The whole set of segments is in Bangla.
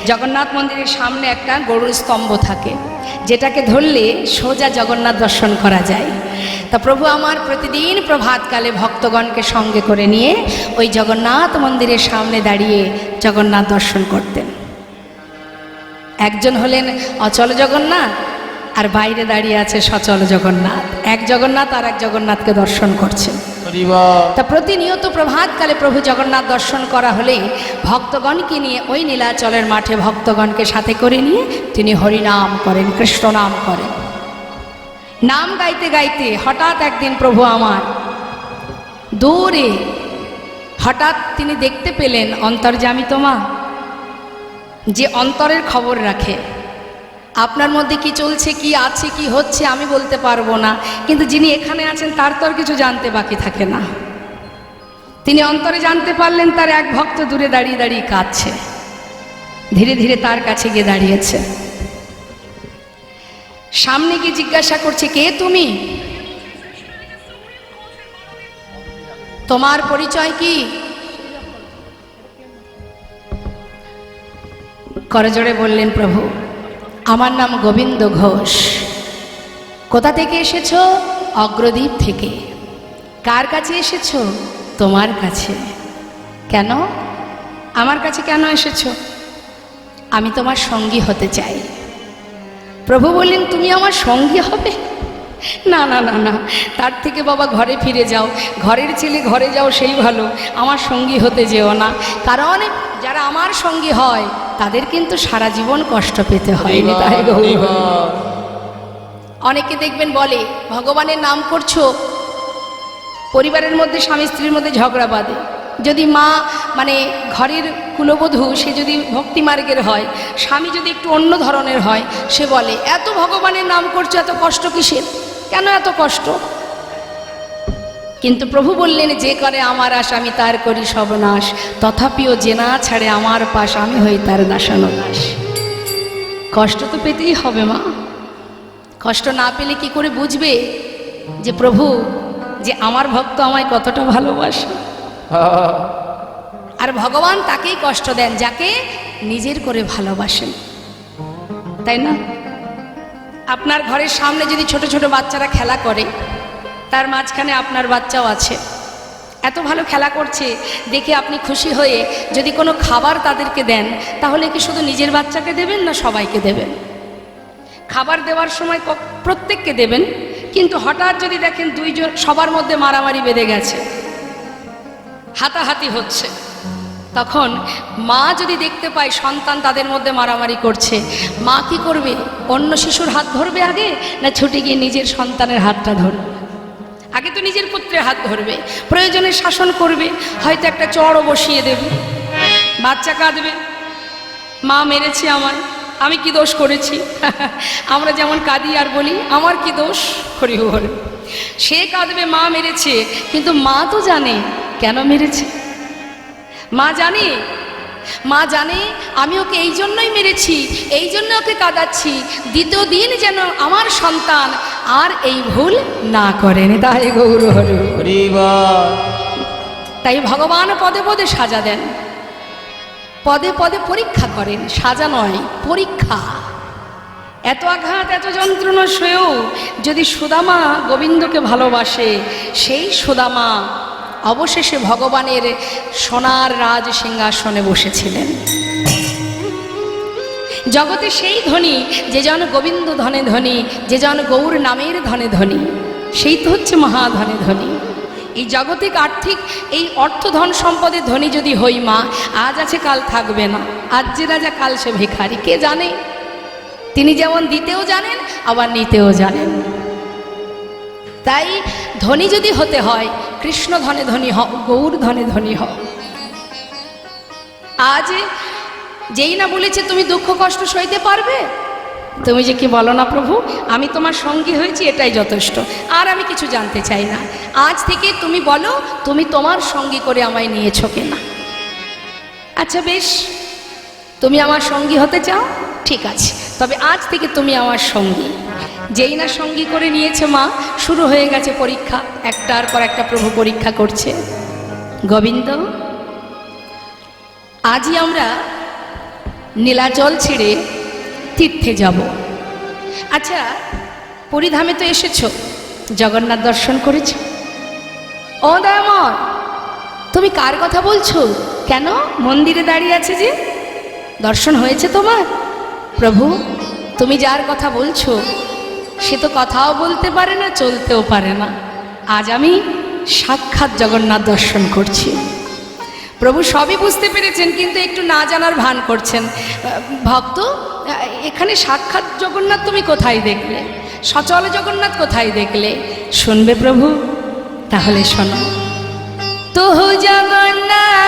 জগন্নাথ মন্দিরের সামনে একটা গরুর স্তম্ভ থাকে, যেটাকে ধরলে সোজা জগন্নাথ দর্শন করা যায়। তা প্রভু আমার প্রতিদিন প্রভাতকালে ভক্তগণকে সঙ্গে করে নিয়ে ওই জগন্নাথ মন্দিরের সামনে দাঁড়িয়ে জগন্নাথ দর্শন করতেন। একজন হলেন অচল জগন্নাথ, আর বাইরে দাঁড়িয়ে আছে সচল জগন্নাথ। এক জগন্নাথ আর এক জগন্নাথকে দর্শন করছেন। তা প্রতিনিয়ত প্রভাতকালে প্রভু জগন্নাথ দর্শন করা হলে ভক্তগণকে নিয়ে ওই নীলাচলের মাঠে ভক্তগণকে সাথে করে নিয়ে তিনি হরিনাম করেন, কৃষ্ণ নাম করেন। নাম গাইতে গাইতে হঠাৎ একদিন প্রভু আমার দূরে হঠাৎ তিনি দেখতে পেলেন অন্তর্যামী তোমা, যে অন্তরের খবর রাখে। আপনার মধ্যে কি চলছে, কি আছে, কি হচ্ছে আমি বলতে পারবো না, কিন্তু যিনি এখানে আছেন তার তো আর কিছু জানতে বাকি থাকে না। তিনি অন্তরে জানতে পারলেন তার এক ভক্ত দূরে দাঁড়িয়ে দাঁড়িয়ে কাঁদছে। ধীরে ধীরে তার কাছে গিয়ে দাঁড়িয়েছে, সামনে গিয়ে জিজ্ঞাসা করছে, কে তুমি? তোমার পরিচয় কি? করজোড়ে বললেন, প্রভু আমার নাম গোবিন্দ ঘোষ। কোথা থেকে এসেছো? অগ্রদ্বীপ থেকে। কার কাছে এসেছো? তোমার কাছে। কেন? আমার কাছে কেন এসেছো? আমি তোমার সঙ্গী হতে চাই। প্রভু বললেন, তুমি আমার সঙ্গী হবে? না না না না, তার থেকে বাবা ঘরে ফিরে যাও, ঘরের ছেলে ঘরে যাও, সেই ভালো। আমার সঙ্গী হতে যেও না, কারণ যারা আমার সঙ্গী হয় তাদের কিন্তু সারা জীবন কষ্ট পেতে হয়। অনেকে দেখবেন বলে ভগবানের নাম করছো, পরিবারের মধ্যে স্বামী স্ত্রীর মধ্যে ঝগড়া বাঁধে। যদি মা মানে ঘরের কুলবধূ সে যদি ভক্তি মার্গের হয়, স্বামী যদি একটু অন্য ধরনের হয়, সে বলে এত ভগবানের নাম করছো, এত কষ্ট কিসের, কেন এত কষ্ট? কিন্তু প্রভু বললেন, যে করে আমার আশ আমি তার করি সর্বনাশ, তথাপিও যে না ছাড়ে আমার পাশ আমি হই তার দাসানো দাস। কষ্ট তো পেতেই হবে মা। কষ্ট না পেলে কি করে বুঝবে যে প্রভু, যে আমার ভক্ত আমায় কতটা ভালোবাসে? আর ভগবান তাকেই কষ্ট দেন যাকে নিজের করে ভালোবাসেন, তাই না? আপনার ঘরের সামনে যদি ছোট ছোট বাচ্চারা খেলা করে, তার মাঝখানে আপনার বাচ্চাও আছে, এত ভালো খেলা করছে দেখে আপনি খুশি হয়ে যদি কোনো খাবার তাদেরকে দেন, তাহলে কি শুধু নিজের বাচ্চাকে দেবেন না সবাইকে দেবেন? খাবার দেওয়ার সময় প্রত্যেককে দেবেন, কিন্তু হঠাৎ যদি দেখেন দুইজন সবার মধ্যে মারামারি বেঁধে গেছে, হাতাহাতি হচ্ছে, তখন মা যদি দেখতে পায় সন্তান তাদের মধ্যে মারামারি করছে, মা কি করবে? অন্য শিশুর হাত ধরবে আগে, না ছুটে গিয়ে নিজের সন্তানের হাতটা ধরবে? আগে তো নিজের পুত্রের হাত ধরবে, প্রয়োজনে শাসন করবে, হয়তো একটা চড়ও বসিয়ে দেবে। বাচ্চা কাঁদবে, মা মেরেছে আমায়, আমি কি দোষ করেছি? আমরা যেমন কাঁদি আর বলি আমার কি দোষ, হরি বল। সে কাঁদবে মা মেরেছে, কিন্তু মা তো জানে কেন মেরেছে। মা জানে, মা জানে আমি ওকে এই জন্যই মেরেছি, এই জন্য ওকে কাঁদাচ্ছি, দ্বিতীয় দিন যেন আমার সন্তান আর এই ভুল না করেন। তাই গৌর হরি। তাই ভগবান পদে পদে সাজা দেন, পদে পদে পরীক্ষা করেন, সাজা নয় পরীক্ষা। এত আঘাত এত যন্ত্রণা সয়েও যদি সুদামা গোবিন্দকে ভালোবাসে, সেই সুদামা অবশেষে ভগবানের সোনার রাজ সিংহাসনে বসেছিলেন। জগতে সেই ধনী যে জন গোবিন্দ ধনে ধনী, যে জন গৌর নামের ধনে ধনী, সেই তো হচ্ছে মহাধনে ধনী। এই জাগতিক আর্থিক এই অর্থ ধন সম্পদের ধনী যদি হই মা, আজ আছে কাল থাকবে না, আজ যে রাজা কাল সে ভিখারি, কে জানে? তিনি যেমন দিতেও জানেন আবার নিতেও জানেন। তাই ধনী যদি হতে হয়, কৃষ্ণ ধনে ধনী হও, গৌর ধনে ধনী হও। আজ যেই না বলেছে তুমি দুঃখ কষ্ট সইতে পারবে, তুমি যে কি বলো না প্রভু, আমি তোমার সঙ্গী হয়েছি এটাই যথেষ্ট, আর আমি কিছু জানতে চাই না। আজ থেকে তুমি বলো তুমি তোমার সঙ্গী করে আমায় নিয়েছো কিনা। আচ্ছা বেশ, তুমি আমার সঙ্গী হতে চাও, ঠিক আছে, তবে আজ থেকে তুমি আমার সঙ্গী। যেই না সঙ্গী করে নিয়েছে মা, শুরু হয়ে গেছে পরীক্ষা, একটার পর একটা প্রভু পরীক্ষা করছে। গোবিন্দ, আজই আমরা নীলাচল ছেড়ে তীর্থে যাব। আচ্ছা, পুরীধামে তো এসেছো, জগন্নাথ দর্শন করেছ? ও দয়াময়, তুমি কার কথা বলছো? কেন মন্দিরে দাঁড়িয়ে আছে যে? দর্শন হয়েছে তোমার? প্রভু, তুমি যার কথা বলছো সে তো কথাও বলতে পারে না, চলতেও পারে না। আজ আমি সাক্ষাৎ জগন্নাথ দর্শন করছি। প্রভু সবই বুঝতে পেরেছেন, কিন্তু একটু না জানার ভান করছেন। ভক্ত, এখানে সাক্ষাৎ জগন্নাথ তুমি কোথায় দেখলে? সচল জগন্নাথ কোথায় দেখলে? শুনবে প্রভু? তাহলে শোনো। তুহু জগন্নাথ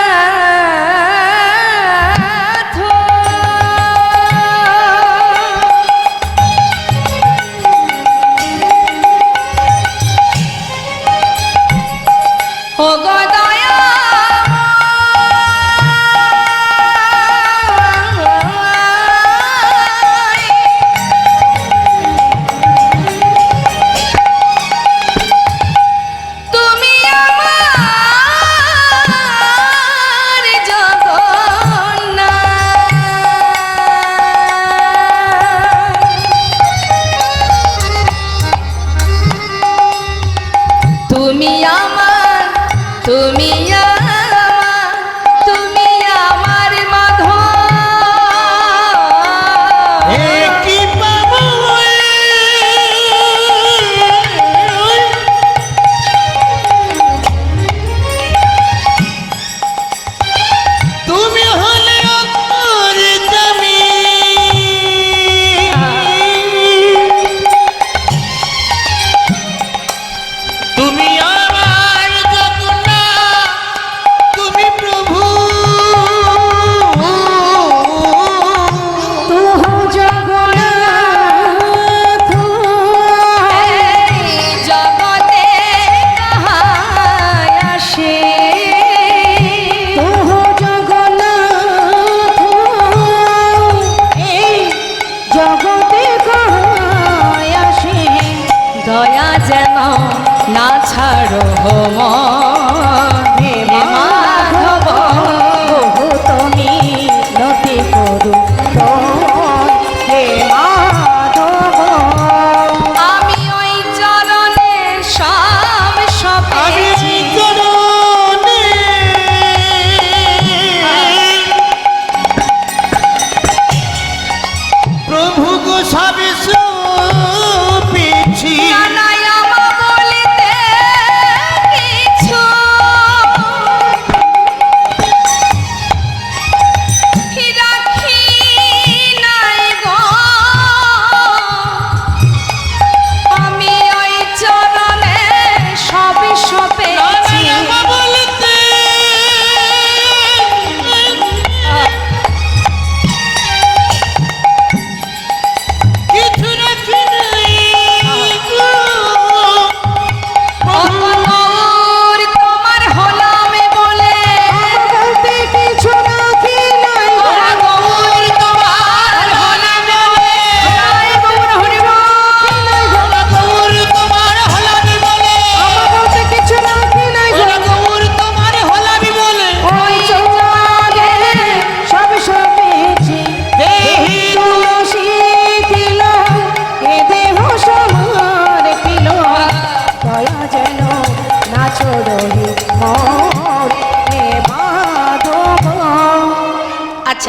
ও গদয়া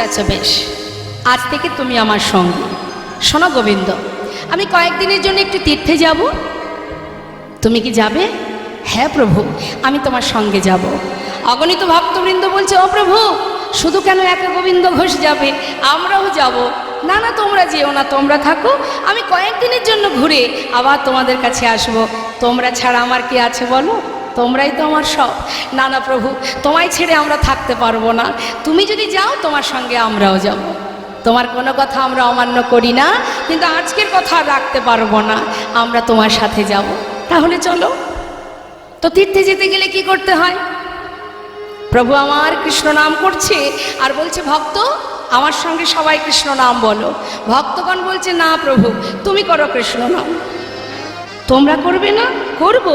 আচ্ছা বেশ, আজ থেকে তুমি আমার সঙ্গী। শোনো গোবিন্দ, আমি কয়েকদিনের জন্য একটু তীর্থে যাব, তুমি কি যাবে? হ্যাঁ প্রভু, আমি তোমার সঙ্গে যাব। অগণিত ভক্তবৃন্দ বলছে, ও প্রভু, শুধু কেন একা গোবিন্দ ঘোষ যাবে, আমরাও যাব। না না, তোমরা যেও না, তোমরা থাকো, আমি কয়েকদিনের জন্য ঘুরে আবার তোমাদের কাছে আসব। তোমরা ছাড়া আমার কি আছে বলো? তোমরাই তো আমার সব। না না প্রভু, তোমায় ছেড়ে আমরা থাকতে পারবো না। তুমি যদি যাও, তোমার সঙ্গে আমরাও যাব। তোমার কোনো কথা আমরা অমান্য করি না, কিন্তু আজকের কথা রাখতে পারবো না, আমরা তোমার সাথে যাব। তাহলে চলো। তো তীর্থে যেতে গেলে কি করতে হয়? প্রভু আমার কৃষ্ণ নাম করছে আর বলছে, ভক্ত আমার সঙ্গে সবাই কৃষ্ণ নাম বলো। ভক্তগণ বলছে, না প্রভু, তুমি করো কৃষ্ণ নাম। তোমরা করবে না? করব,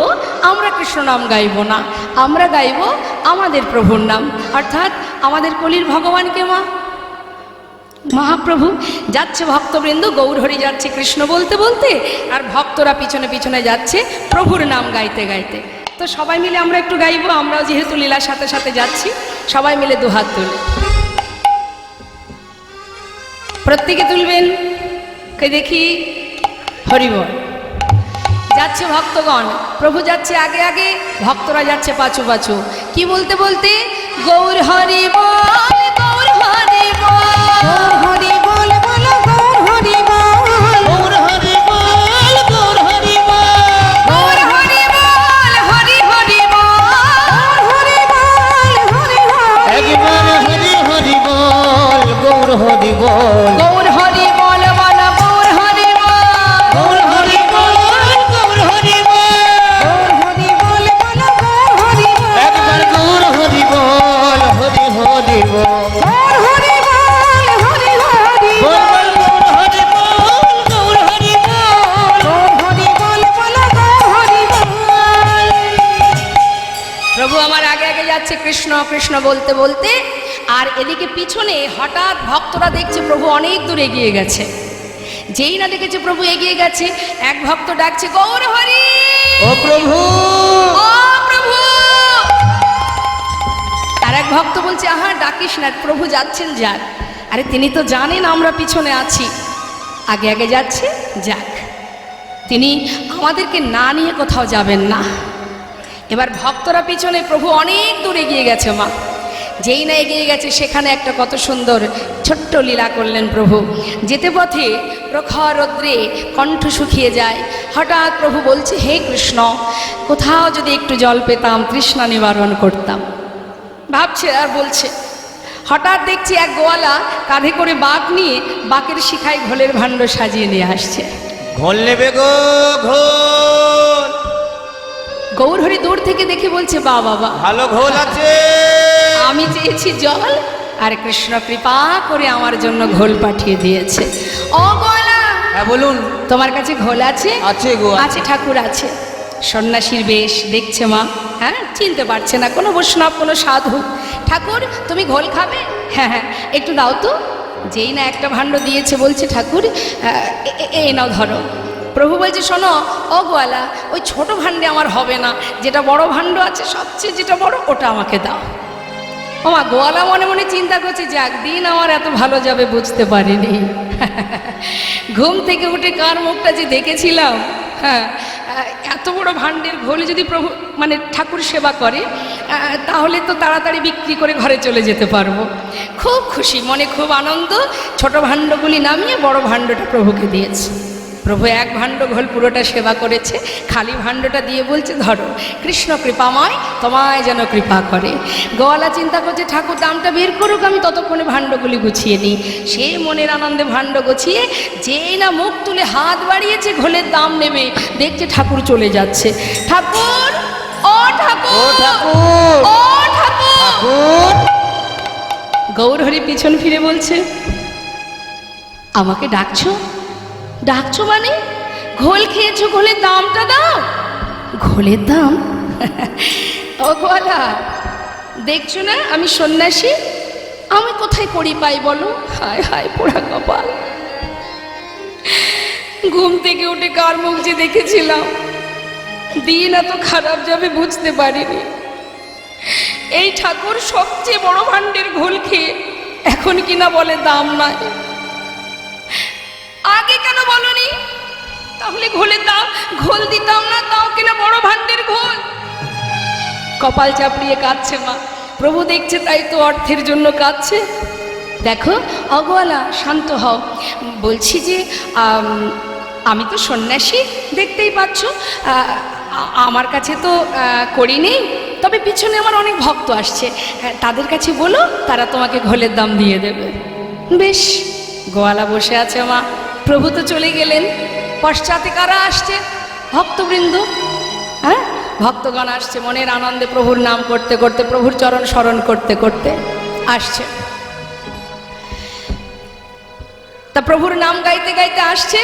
আমরা কৃষ্ণ নাম গাইব না, আমরা গাইব আমাদের প্রভুর নাম, অর্থাৎ আমাদের কলির ভগবানকে। মা মহাপ্রভু যাচ্ছে, ভক্তবৃন্দ গৌরহরি যাচ্ছে কৃষ্ণ বলতে বলতে, আর ভক্তরা পিছনে পিছনে যাচ্ছে প্রভুর নাম গাইতে গাইতে। তো সবাই মিলে আমরা একটু গাইবো, আমরাও যেহেতু লীলার সাথে সাথে যাচ্ছি, সবাই মিলে দুহাত তুলে প্রত্যেকে তুলবেন, কে দেখি। হরিবল। যাচ্ছে ভক্তগণ, প্রভু যাচ্ছে আগে আগে, ভক্তরা যাচ্ছে পাছু পাছু। কি বলতে বলতে? গৌর হরি বল, গৌর হরি বল, হরি বল বলো গৌর হরি বল, গৌর হরি বল, গৌর হরি বল, গৌর হরি বল, হরি হরি বল, হরি বল, হরি হরি, একবার হরি হরি বল, গৌর হরি বল, গৌর হরি বল বলো গৌর হরি বল, গৌর হরি বল, গৌর হরি বল, গৌর হরি বল বলো গৌর হরি বল, একবার গৌর হরি বল, হরি হরি বল, গৌর হরি বল, হরি হরি বল বল গৌর হরি বল, গৌর হরি বল, গৌর হরি বল বলো গৌর হরি বল। প্রভু আমার আগে আগে যাচ্ছে কৃষ্ণ কৃষ্ণ বলতে বলতে, আর এদিকে পিছনে হঠাৎ ভক্তরা দেখছে প্রভু অনেক দূর এগিয়ে গেছে। যেই না দেখেছে প্রভু এগিয়ে গেছে, এক ভক্ত ডাকছে গৌর হরি, ও প্রভু, ও প্রভু। আর এক ভক্ত বলছে আহা ডাকিস না, প্রভু যাচ্ছেন যাক। আরে তিনি তো জানেন আমরা পিছনে আছি, আগে আগে যাচ্ছে যাক, তিনি আমাদেরকে না নিয়ে কোথাও যাবেন না। এবার ভক্তরা পিছনে, প্রভু অনেক দূর এগিয়ে গেছে মা। যেই না এগিয়ে গেছে সেখানে একটা কত সুন্দর ছোট্ট লীলা করলেন প্রভু। যেতে পথে প্রখর রৌদ্রে কণ্ঠ শুকিয়ে যায়, হঠাৎ প্রভু বলছে হে কৃষ্ণ, কোথাও যদি একটু জল পেতাম তৃষ্ণা নিবারণ করতাম। ভাবছে আর বলছে, হঠাৎ দেখছি এক গোয়ালা কাঁধে করে বাঁক নিয়ে বাঁকের শিখায় ঘোলের ভাণ্ড সাজিয়ে নিয়ে আসছে। ঘোল নেবে গো ঘোল, গৌরহরি দূর থেকে দেখে বলছে বা বাবা, ভালো ঘোল আছে। আমি চেয়েছি জল, আর কৃষ্ণ কৃপা করে আমার জন্য ঘোল পাঠিয়ে দিয়েছে। ও গোয়ালা, হ্যাঁ বলুন। তোমার কাছে ঘোল আছে? আছে গো। আছে ঠাকুর আছে। সন্ন্যাসীর বেশ দেখছে মা, হ্যাঁ চিনতে পারছে না কোনো বৈষ্ণব কোনো সাধু। ঠাকুর তুমি ঘোল খাবে? হ্যাঁ হ্যাঁ একটু দাও তো। যেই না একটা ভাণ্ড দিয়েছে বলছে ঠাকুর এই নাও ধরো। প্রভু বলছে শোনো ও গোয়ালা, ওই ছোট ভাণ্ডে আমার হবে না, যেটা বড় ভাণ্ড আছে সবচেয়ে যেটা বড় ওটা আমাকে দাও। ও মা, গোয়ালা মনে মনে চিন্তা করছে যে একদিন আমার এত ভালো যাবে বুঝতে পারিনি। ঘুম থেকে উঠে কার মুখটা যে দেখেছিলাম, হ্যাঁ এত বড় ভাণ্ডের ঘোল যদি প্রভু মানে ঠাকুর সেবা করে তাহলে তো তাড়াতাড়ি বিক্রি করে ঘরে চলে যেতে পারবো। খুব খুশি মনে, খুব আনন্দ। ছোট ভাণ্ডগুলি নামিয়ে বড় ভাণ্ডটা প্রভুকে দিয়েছে। প্রভু এক ভাণ্ড ঘোল পুরোটা সেবা করেছে, খালি ভাণ্ডটা দিয়ে বলছে ধরো, কৃষ্ণ কৃপাময় তোমায় যেন কৃপা করে। গোয়ালা চিন্তা করছে ঠাকুর দামটা বের করুক, আমি ততক্ষণে ভাণ্ডগুলি গুছিয়ে নিই। সে মনের আনন্দে ভাণ্ড গুছিয়ে যেই না মুখ তুলে হাত বাড়িয়েছে ঘোলের দাম নেবে, দেখছে ঠাকুর চলে যাচ্ছে। ঠাকুর, ও ঠাকুর, ও ঠাকুর, ও ঠাকুর। ঠাকুর। গৌরহরি পিছন ফিরে বলছে আমাকে ডাকছো? ডাকছো মানে? ঘোল খেয়েছো, ঘোলের দামটা দাও। ঘোলের দাম? ও গোয়ালা, দেখছো না আমি সন্ন্যাসী, আমি কোথায় করি পাই বলো? হায় হায় পোড়া কপাল। ঘুম থেকে উঠে কার মুখ যে দেখেছিলাম, দিন এত খারাপ যাবে বুঝতে পারিনি। এই ঠাকুর সবচেয়ে বড় ভাণ্ডের ঘোল খেয়ে এখন কিনা বলে দাম নাই। আগে কেন বলনি? তাহলে ঘোলের দাম ঘোল দিতাম না, তাও কিনা বড় ভাণ্ডের ঘোল। কপাল চাপড়িয়ে কাঁদছে মা। প্রভু দেখছে তাই তো অর্থের জন্য কাঁদছে। দেখো অগোয়ালা, শান্ত হও। বলছি যে আমি তো সন্ন্যাসী, দেখতেই পাচ্ছ, আমার কাছে তো করি নেই, তবে পিছনে আমার অনেক ভক্ত আসছে, তাদের কাছে বলো, তারা তোমাকে ঘোলের দাম দিয়ে দেবে। বেশ। গোয়ালা বসে আছে মা, প্রভু তো চলে গেলেন, পশ্চাতে কারা আসছে? ভক্তবৃন্দ, হ্যাঁ ভক্তগণ আসছে মনের আনন্দে প্রভুর নাম করতে করতে, প্রভুর চরণ স্মরণ করতে করতে আসছে। তা প্রভুর নাম গাইতে গাইতে আসছে।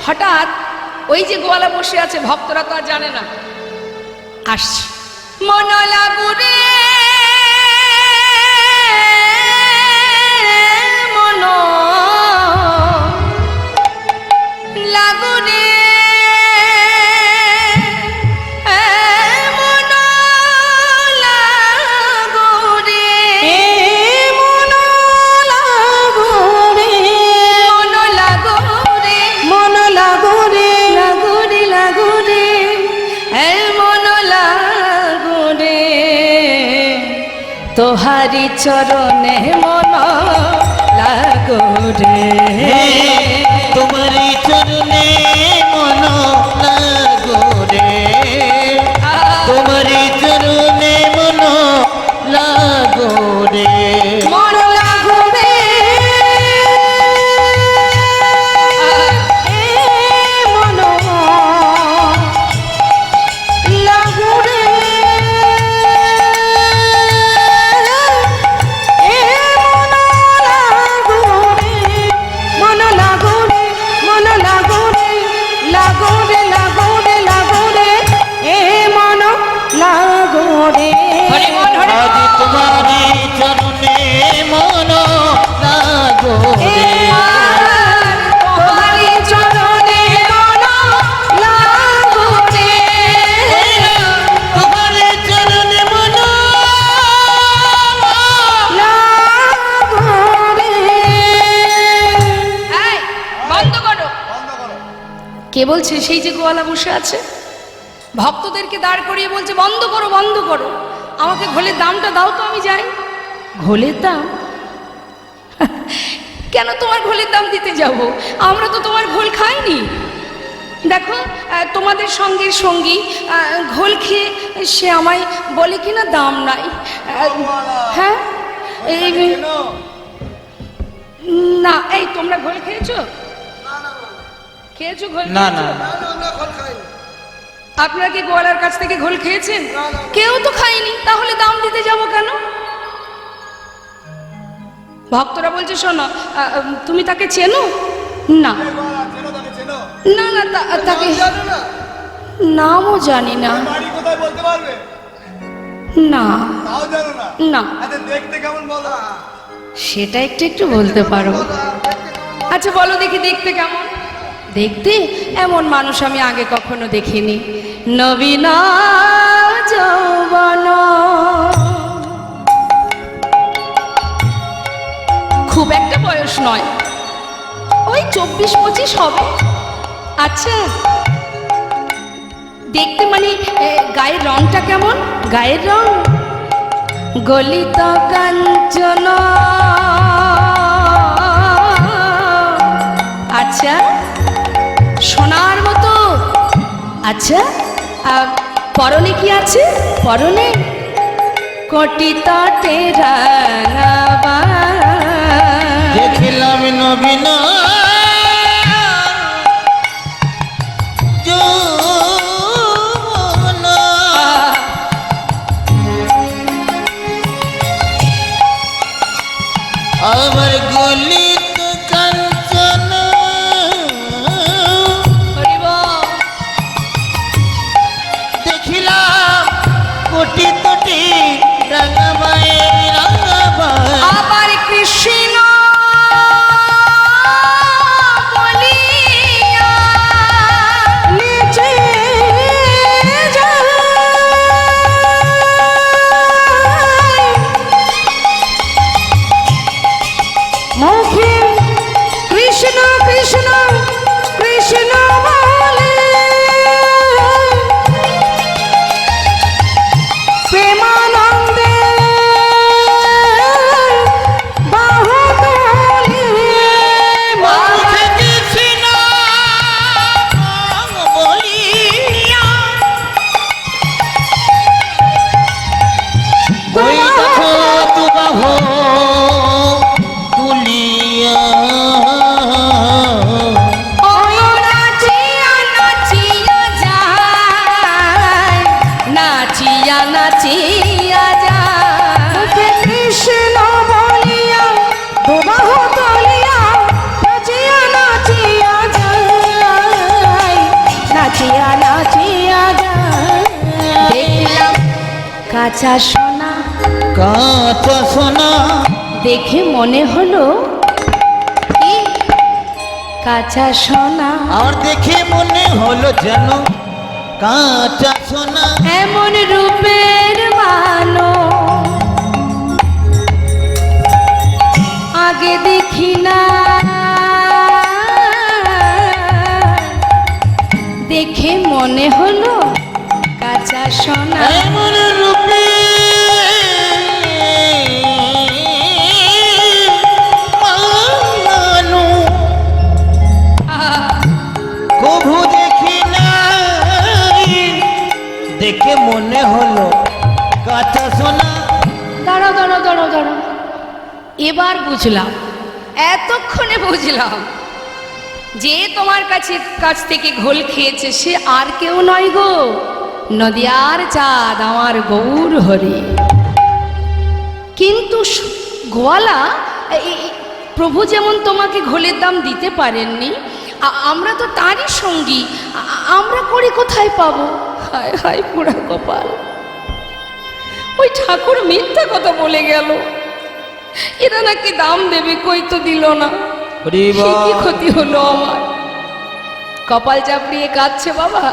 হঠাৎ ওই যে গোয়ালা বসে আছে, ভক্তরা তো আর জানে না, আসছে। মন লাগুরে, মন মনো লাগুনে মনো লাগুনে মনো লাগোরে মনো লাগুনে মনো লাগোরে লাগুনে লাগুনে মনো লাগুনে তোহারি চরণে মন লাগোরে তোমারি চরণে মন লাগোরে তোমারি চরণে মন লাগোরে মন লাগোরে মনো লাগোরে মন লাগোরে লাগোরে লাগোরে লাগোরে মন লাগোরে আজ তোমারি চরণে মন লাগোরে তোমারি চরণে মন লাগোরে তোমারি চরণে মন এই, বন্ধ করো। কে বলছে? সেই যে গোয়ালা বসে আছে, ভক্তদেরকে দাঁড় করিয়ে বলছে বন্ধ করো বন্ধ করো, আমাকে ঘোলের দামটা দাও তো আমি যাই। ঘোলের দাম? কেন তোমার ঘোলের দাম দিতে যাব? আমরা তো তোমার ঘোল খাইনি। দেখো তোমাদের সঙ্গের সঙ্গী ঘোল খেয়ে সে আমায় বলে কিনা দাম নাই। হ্যাঁ এই না, এই তোমরা ঘোল খেয়েছো? খেয়েছো ঘোল? না না আপনারা কি গোয়ালার কাছ থেকে ঘোল খেয়েছেন? কেউ তো খায়নি, তাহলে দাম দিতে যাব কেন? ভক্তরা বলছে শোনো, তুমি তাকে চেনো? না না না, তাকে নামও জানি না। না না, সেটা একটু একটু বলতে পারো। আচ্ছা বলো দেখি, দেখতে কেমন? দেখতে এমন মানুষ আমি আগে কখনো দেখিনি। নবীন যৌবন, খুব একটা বয়স নয়, ওই 24-25 হবে। আচ্ছা দেখতে মানে গায়ের রংটা কেমন? গায়ের রং গলিত কাঞ্চন। আচ্ছা সোনার মতো। আচ্ছা পরনে কি আছে? পরনে কোটি তটে রাঙাবা। দেখিলাম নবীন যৌবন আমার গলিত কাঞ্চন দেখিলাম কোটি তটি রাঙাবাই রাঙাবাই আবার কৃষ্ণ বলিয়া নিচে যায়। মুখে কৃষ্ণ কৃষ্ণ কৃষ্ণ বলে প্রেমানন্দে বাহু তোলে। মুখে কৃষ্ণ বলিয়া ওই দেখো দুবাহ তুলিয়া ওই নাচিয়া নাচিয়া যায়, নাচিয়া নাচিয়া যায়। কৃষ্ণ বলিয়া দুবাহু তুলিয়া নাচিয়া নাচিয়া যায়, নাচিয়া নাচিয়া যায়। দেখলাম কাঁচা সোনা, কাঁচা সোনা দেখে মনে হলো কাঁচা সোনা। আর দেখে মনে হলো যেন কাঁচা সোনা। এমন রূপের মানো আগে দেখি না, দেখে মনে হলো কাঁচা সোনা। এমন রূপে মানো কভু দেখি নাই, দেখে মনে হলো কাঁচা সোনা। দাঁড়াও দাঁড়াও দাঁড়াও দাঁড়াও, এবার বুঝলাম, এতক্ষণে বুঝলাম যে তোমার কাছ থেকে ঘোল খেয়েছে সে আর কেউ নয় গো, নদিয়ার চাঁদ আমার গৌর হরি। কিন্তু গোয়ালা, প্রভু যেমন তোমাকে ঘোলের দাম দিতে পারেননি, আমরা তো তারই সঙ্গী, আমরা করে কোথায় পাবো? হায় হায় পোড়া কপাল, ওই ঠাকুর মিথ্যা কথা বলে গেল, এরা নাকি দাম দেবে, কই তো দিল না। কি ক্ষতি হলো আমার? কপাল চাপড়িয়ে কাঁদছে বাবা।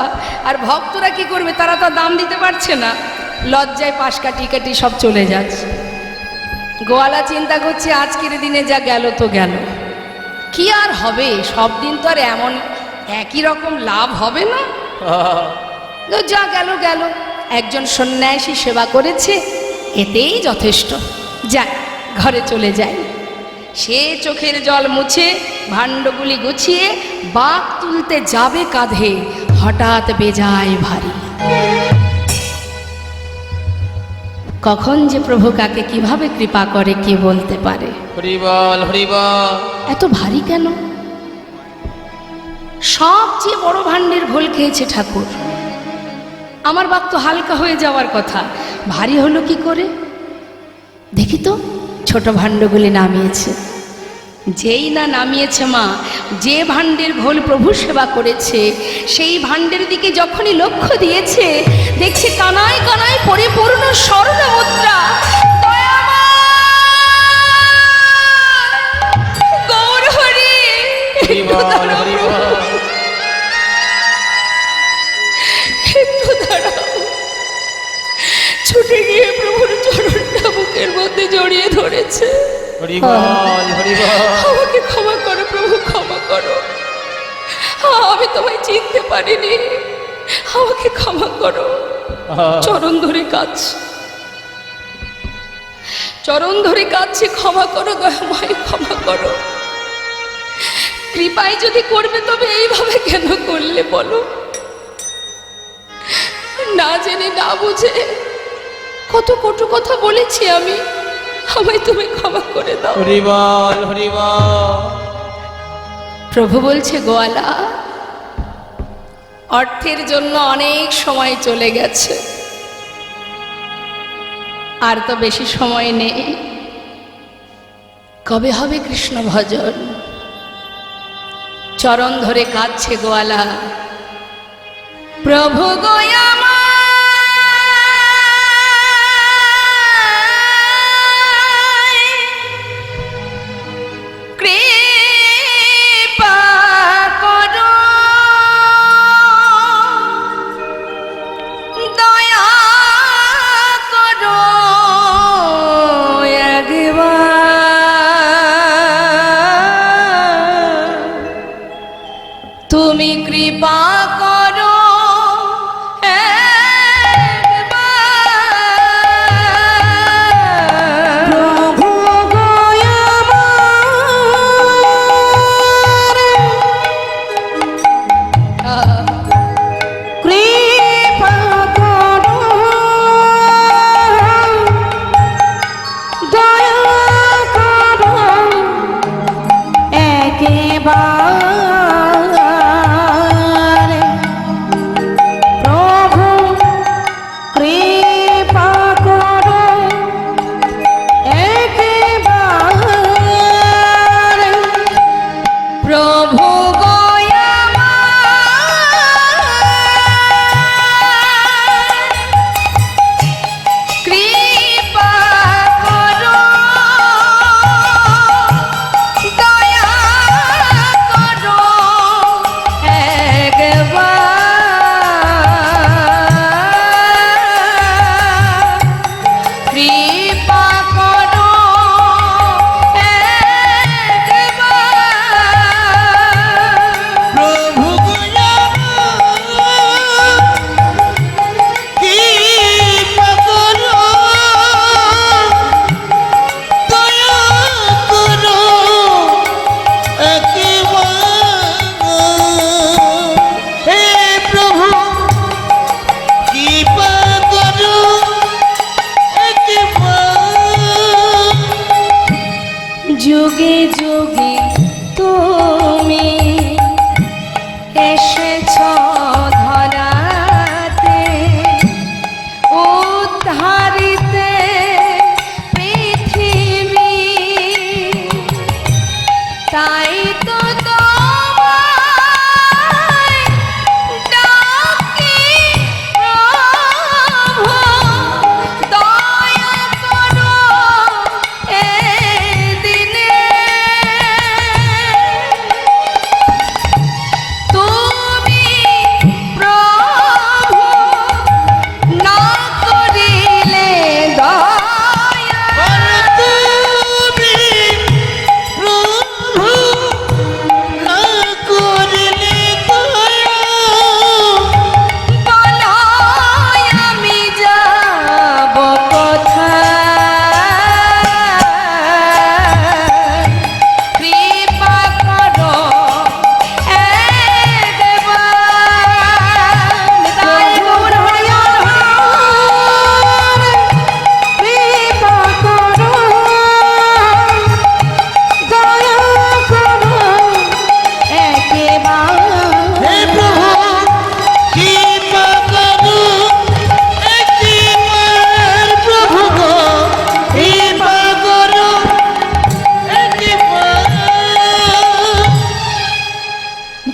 আর ভক্তরা কি করবে, তারা তো দাম দিতে পারছে না, লজ্জায় পাশ কাটিয়ে কাটিয়ে সব চলে যাচ্ছে। গোয়ালা চিন্তা করছে আজকের দিনে যা গেল তো গেল, কি আর হবে, সব দিন তো আর এমন একই রকম লাভ হবে না, যা গেল গেল। একজন সন্ন্যাসী সেবা করেছে, এতেই যথেষ্ট, যাক ঘরে চলে যায়। সে চোখের জল মুছে ভাণ্ডগুলি গুছিয়ে বাঁক তুলতে যাবে কাঁধে, হঠাৎ বেজায় ভারী। কখন যে প্রভু কাকে কিভাবে কৃপা করে কে বলতে পারে। হরি বল হরি বল। এত ভারী কেন? সবচেয়ে বড় ভাণ্ডের ঘোল খেয়েছে ঠাকুর, আমার বাক তো হালকা হয়ে যাওয়ার কথা, ভারী হলো কি করে? দেখি তো, ছোট ভাণ্ডগুলি নামিয়েছে। যেই না নামিয়েছে মা, যে ভাণ্ডের ঘোল প্রভু সেবা করেছে সেই ভাণ্ডের দিকে যখনই লক্ষ্য দিয়েছে, দেখছে কানায় কানায় পরিপূর্ণ স্বর্ণ মুদ্রা। গৌর হরি, একটু দাঁড়াও। ছুটে গিয়ে প্রভুর চরণটা বুকের মধ্যে জড়িয়ে ধরেছে। আমাকে ক্ষমা করো প্রভু, ক্ষমা করো, আমি তোমায় চিনতে পারিনি, আমাকে ক্ষমা করো। চরণ ধরে কাঁদছে, চরণ ধরে কাঁদছে, ক্ষমা করো দয়াময়, ক্ষমা করো। কৃপায় যদি করবে তবে এইভাবে কেন করলে বলো? না জেনে না বুঝে কত কটু কথা বলেছি আমি, আমায় তুমি ক্ষমা করে দাও। হরি বল হরি বল। প্রভু বলছে গোয়ালা, অর্থের জন্য অনেক সময় চলে গেছে, আর তো বেশি সময় নেই। কবে হবে কৃষ্ণ ভজন? চরণ ধরে কাঁদছে গোয়ালা, প্রভু গোয়া তুমি কৃপা করো প্রভু কৃপা করো, দয়া করো একেবারে। প্রভু কৃপা করো একেবারে, প্রভু কৃপা করো, দয়া করো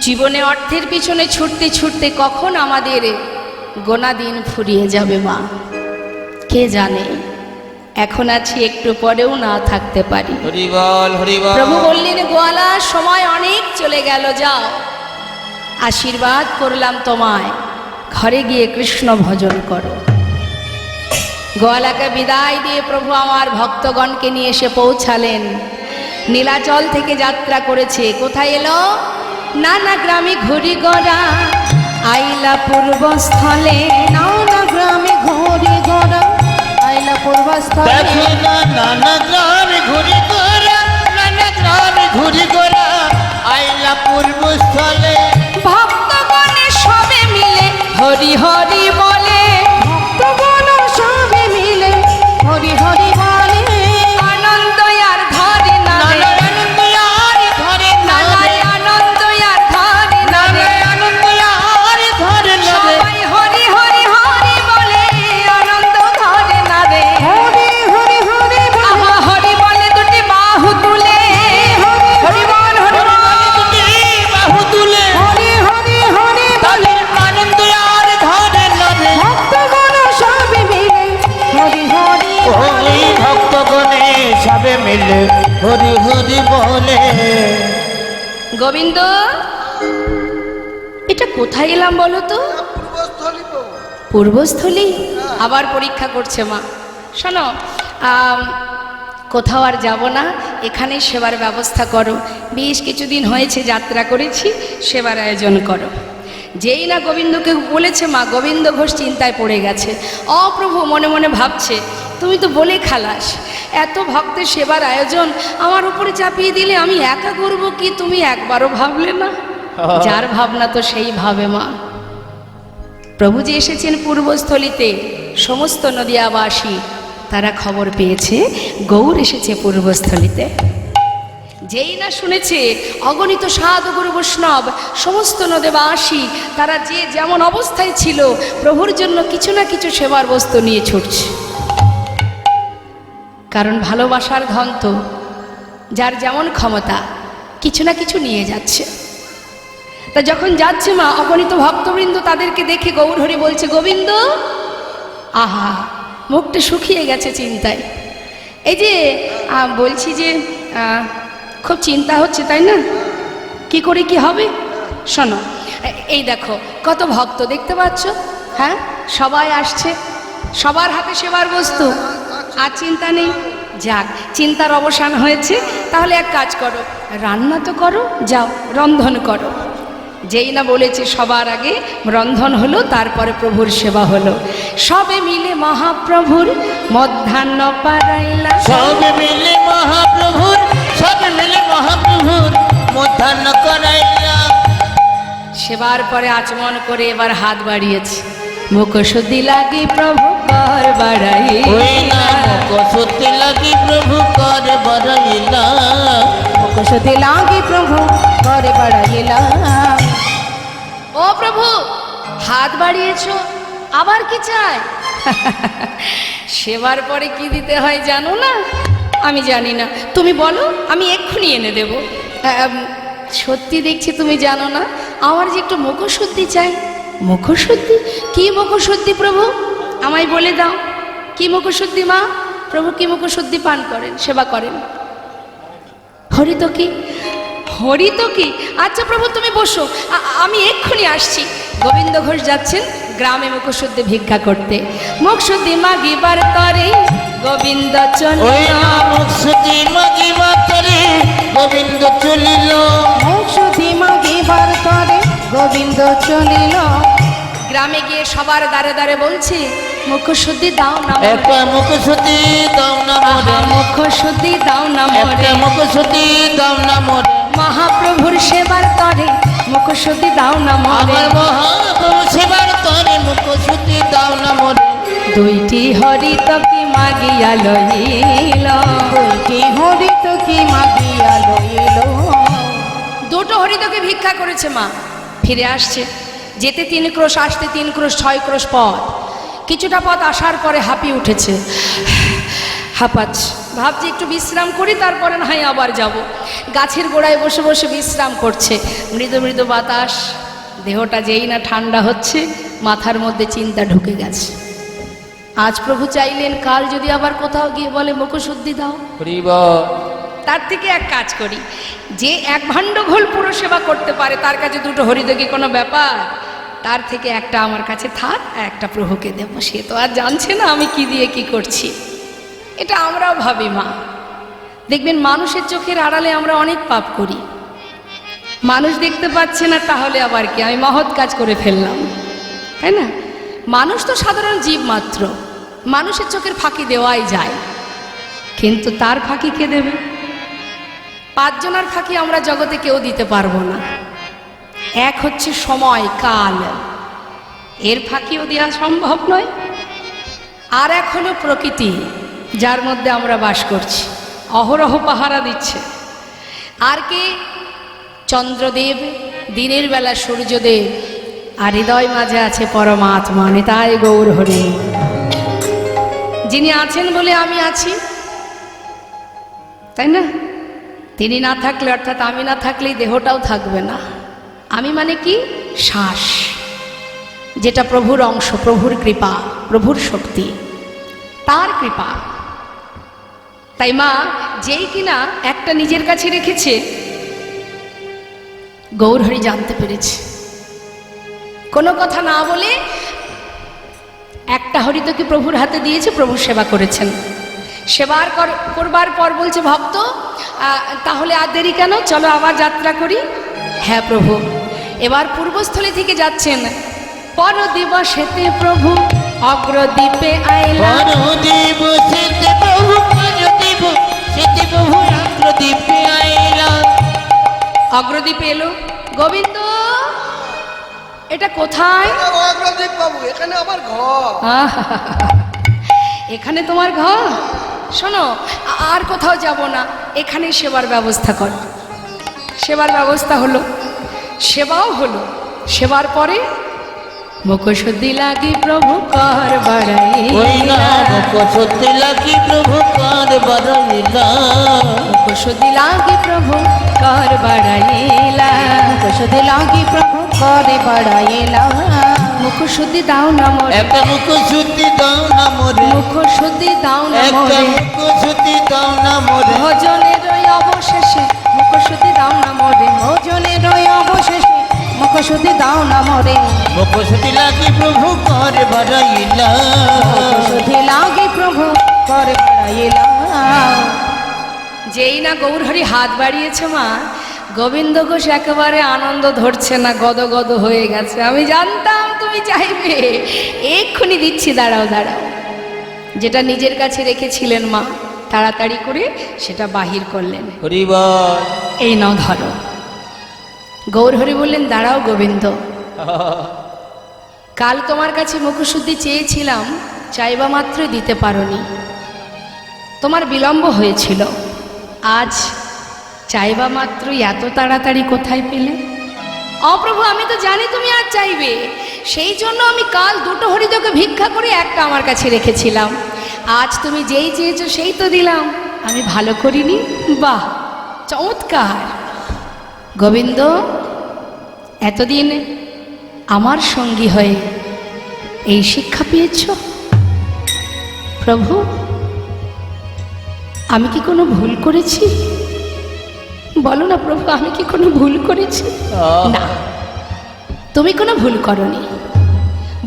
জীবনে অর্থের পিছনে ছুটতে ছুটতে কখন আমাদের গোনা দিন ফুরিয়ে যাবে মা, কে জানে। এখন আছি, একটু পরেও না থাকতে পারি। হরি বল, হরি বল। প্রভু বললেন, গোয়ালা সময় অনেক চলে গেল, যাও, আশীর্বাদ করলাম তোমায়, ঘরে গিয়ে কৃষ্ণ ভজন করো। গোয়ালাকে বিদায় দিয়ে প্রভু আমার ভক্তগণকে নিয়ে এসে পৌঁছালেন। নীলাচল থেকে যাত্রা করেছে, কোথায় এলো? নানা গ্রামে ঘুরি গড়া, আইলা পূর্বস্থলে। নানা গ্রামে ঘুরি গড়া, আইলা পূর্বস্থলে। দেখো না নানা গ্রামে ঘুরি গোরা, নানা গ্রামে ঘুরি গোরা, আইলা পূর্বস্থলে। ভক্তগণে সবে মিলে হরি হরি বলে, ভক্তগণ সবে মিলে হরি হরি বলে। আনন্দ আর ধরে না রে, নানা আনন্দ আর ধরে না নানায় রে, আনন্দ আর ধরে না নানা রে। আনন্দ আর ধরে না রে। সবাই হরি হরি হরি বলে, আনন্দ ধরে না রে। হরি হরি হরি বলে, আহা হরি বলে দুটি বাহু তুলে, হরি বল হরি বল। তুমি বাহু তুলে হরি হরি হরি বলে। তাদের আনন্দ আর ধরে না রে। ভক্তগণ সবে মিলে হরি হরি বলে। ওই ভক্তগণে সবে মিলে হরি হরি বলে। গোবিন্দ, এটা কোথায় এলাম বলো তো? পূর্বস্থলী। আবার পরীক্ষা করছে মা। শোনো, কোথাও আর যাব না, এখানেই সেবার ব্যবস্থা করো। বেশ কিছুদিন হয়েছে যাত্রা করেছি, সেবার আয়োজন করো। যেই না গোবিন্দকে বলেছে মা, গোবিন্দ ঘোষ চিন্তায় পড়ে গেছে। অপ্রভু মনে মনে ভাবছে, তুমি তো বলে খালাস, এত ভক্তের সেবার আয়োজন আমার উপরে চাপিয়ে দিলে আমি একা করব কি? তুমি একবারও ভাবলে না? যার ভাবনা তো সেই ভাবে মা। প্রভু যে এসেছেন পূর্বস্থলীতে, সমস্ত নদিয়াবাসী তারা খবর পেয়েছে গৌর এসেছে পূর্বস্থলীতে। যেই না শুনেছে, অগণিত সাধু গুরু বৈষ্ণব সমস্ত নদেবাসী তারা যে যেমন অবস্থায় ছিল, প্রভুর জন্য কিছু না কিছু সেবার বস্তু নিয়ে ছুটছে। কারণ ভালোবাসার ধন তো যার যেমন ক্ষমতা, কিছু না কিছু নিয়ে যাচ্ছে। তা যখন যাচ্ছে মা, অগণিত ভক্তবৃন্দ তাদেরকে দেখে গৌর হরি বলছে, গোবিন্দ, আহা, মুখটা শুকিয়ে গেছে চিন্তায়। এই যে বলছি যে খুব চিন্তা হচ্ছে, তাই না? কি করে কি হবে? শোনো, এই দেখো কত ভক্ত দেখতে পাচ্ছ, হ্যাঁ, সবাই আসছে, সবার হাতে সেবার বস্তু, আর চিন্তা নেই। যাক, চিন্তার অবসান হয়েছে। তাহলে এক কাজ করো, রান্না তো করো, যাও রন্ধন করো। যেই না বলেছে, সবার আগে রন্ধন হলো, তারপরে প্রভুর সেবা হলো। সবে মিলে মহাপ্রভুর মধ্যাহ্ন পারাইলা, সবে মিলে মহাপ্রভুর, সবে মিলে মহাপ্রভুর মধ্যাহ্ন করাইলা। সেবার পরে আচমন করে এবার হাত বাড়িয়েছে, মুখশুদ্ধি লাগি প্রভু কর বাড়াই, ওই না মুখশুদ্ধি লাগি প্রভু কর বাড়াইলা। মুখশুদ্ধি লাগি প্রভু করে বাড়াইলাম। ও প্রভু, হাত বাড়িয়েছো, আবার কি চাই? সেবার পরে কি দিতে হয় জানো না? আমি জানি না, তুমি বলো, আমি এক্ষুনি এনে দেব। সত্যি দেখছি তুমি জানো না, আমার যে একটু মুখশুদ্ধি চাই। মুখশুদ্ধি? কি মুখশুদ্ধি প্রভু, আমায় বলে দাও। কি মুখশুদ্ধি মা? প্রভু কি মুখশুদ্ধি পান করেন, সেবা করেন? হরি তো কি, হরি তো কি। আচ্ছা প্রভু তুমি বসো, আমি এক্ষুনি আসছি। গোবিন্দ ঘোষ যাচ্ছেন গ্রামে মুখশুদ্ধি ভিক্ষা করতে। মুখশুদ্ধি মাগিবার তরে গোবিন্দ ওই চলিল, না মুখশুদ্ধি মাগিবার তরে গোবিন্দ চলিল। মুখশুদ্ধি মাগিবার তরে গোবিন্দ চলিল। গ্রামে গিয়ে সবার দ্বারে দ্বারে বলছে, মুখশুদ্ধি দাও না মোরে, একটা মুখশুদ্ধি দাও না আহা, মোরে, মুখশুদ্ধি দাও না একটা মোরে। মুখশুদ্ধি দাও না মোরে। মহাপ্রভুর সেবার তরে মুখশুদ্ধি দাও না মোরে। আমার মহাপ্রভু সেবার তরে মুখশুদ্ধি দাও না মোরে। দুইটি হরিত কি মাগিয়া লইল, দুইটি হরিত কি মাগিয়া লইল। দুটো হরিতকে ভিক্ষা করেছে মা, ফিরে আসছে। যেতে 3 ক্রোশ, আসতে 3 ক্রোশ, 6 ক্রোশ পথ। কিছুটা পথ আসার পরে হাঁপিয়ে উঠেছে, হাঁপাচ্ছে, ভাবছি একটু বিশ্রাম করি, তারপরে না হয় আবার যাব। গাছের গোড়ায় বসে বসে বিশ্রাম করছে, মৃদু মৃদু বাতাস, দেহটা যেই না ঠান্ডা হচ্ছে, মাথার মধ্যে চিন্তা ঢুকে গেছে। আজ প্রভু চাইলেন কাল যদি আবার কোথাও গিয়ে বলে মুখশুদ্ধি দাও, হরি বল। তার থেকে এক কাজ করি, যে এক ভাণ্ড ঘোল পুরো সেবা করতে পারে তার কাছে দুটো হরিদকি কোনো ব্যাপার, তার থেকে একটা আমার কাছে থাক, একটা প্রভুকে দেব। সে তো আর জানছে না আমি কি দিয়ে কি করছি। এটা আমরাও ভাবি মা, দেখবেন মানুষের চোখের আড়ালে আমরা অনেক পাপ করি, মানুষ দেখতে পাচ্ছে না, তাহলে আবার কি আমি মহৎ কাজ করে ফেললাম, তাই না? মানুষ তো সাধারণ জীব মাত্র, মানুষের চোখের ফাঁকি দেওয়াই যায়, কিন্তু তার ফাঁকি কে দেবে? 5 জনের ফাঁকি আমরা জগতে কেউ দিতে পারবো না। এক হচ্ছে সময় কাল, এর ফাঁকিও দেওয়া সম্ভব নয়। আর এক হলো প্রকৃতি, যার মধ্যে আমরা বাস করছি, অহরহ পাহারা দিচ্ছে। আর কে? চন্দ্রদেব, দিনের বেলা সূর্যদেব, আর হৃদয় মাঝে আছে পরমাত্মা, নিতাই গৌর হরি। যিনি আছেন বলে আমি আছি, তাই না? তিনি না থাকলে, অর্থাৎ আমি না থাকলেই দেহটাও থাকবে না। আমি মানে কি? শ্বাস, যেটা প্রভুর অংশ, প্রভুর কৃপা, প্রভুর শক্তি, তার কৃপা। তাই মা যেই কিনা একটা নিজের কাছে রেখেছে, গৌরহরি জানতে পেরেছে, কোনো কথা না বলে একটা হরিতকে প্রভুর হাতে দিয়েছে, প্রভুর সেবা করেছেন। সেবার করবার পর বলছে, ভক্ত তাহলে আর দেরি কেন, চলো আবার যাত্রা করি। হ্যাঁ প্রভু। এবার পূর্বস্থলী থেকে যাচ্ছেন, পর দিবসেতে প্রভু অগ্রদ্বীপে আইলা। পরদিবসেতে প্রভু, পরদিবসেতে প্রভু অগ্রদ্বীপে আইলা। অগ্রদ্বীপে এলো। গোবিন্দ, এটা কোথায়? অগ্রদ্বীপ বাবু, এখানে আমার ঘর। এখানে তোমার ঘর? শোনো, আর কোথাও যাব না, এখানেই সেবার ব্যবস্থা কর। সেবার ব্যবস্থা হলো, সেবাও হলো। সেবার পরে মুখশুদ্ধি লাগি প্রভু কর বাড়াইলা। মুখশুদ্ধি লাগি প্রভু কর বাড়াইলা। মুখশুদ্ধি লাগি প্রভু কর বাড়াইলা। মুখশুদ্ধি লাগি প্রভু করে বাড়াইলা। মুখশুদ্ধি দাও না মোরে, একটা মুখশুদ্ধি দাও না মোরে। মুখশুদ্ধি দাও না একটা মোরে। মুখশুদ্ধি দাও না মোরে। ভজনের ওই অবশেষে মুখশুদ্ধি দাও না মোরে। ভোজনের ওই অবশেষে মুখশুদ্ধি দাও না মোরে। মুখশুদ্ধি লাগি প্রভু কর বাড়াইলা। মুখশুদ্ধি লাগি প্রভু করে বাড়াইলা। যেই না গৌরহরি হাত বাড়িয়েছে মা, গোবিন্দ ঘোষ একেবারে আনন্দ ধরছে না, গদগদ হয়ে গেছে। আমি জানতাম তুমি চাইবে, এক্ষুনি দিচ্ছি, দাঁড়াও দাঁড়াও। যেটা নিজের কাছে রেখেছিলেন মা, তাড়াতাড়ি করে সেটা বাহির করলেন। হরি বল। এই নাও ধরো। গৌরহরি বললেন, দাঁড়াও গোবিন্দ, কাল তোমার কাছে মুখশুদ্ধি চেয়েছিলাম, চাইবা মাত্রই দিতে পারোনি, তোমার বিলম্ব হয়েছিল। আজ চাইবা মাত্রই এত তাড়াতাড়ি কোথায় পেলে? অপ্রভু, আমি তো জানি তুমি আজ চাইবে, সেই জন্য আমি কাল 2টো হরিদকে ভিক্ষা করে একটা আমার কাছে রেখেছিলাম। আজ তুমি যেই চেয়েছো সেই তো দিলাম, আমি ভালো করিনি? বাহ, চমৎকার। গোবিন্দ, এতদিন আমার সঙ্গী হয়ে এই শিক্ষা পেয়েছ? প্রভু, আমি কি কোনো ভুল করেছি? বলো না প্রভু, আমি কি কোনো ভুল করেছি? না, তুমি কোনো ভুল করনি।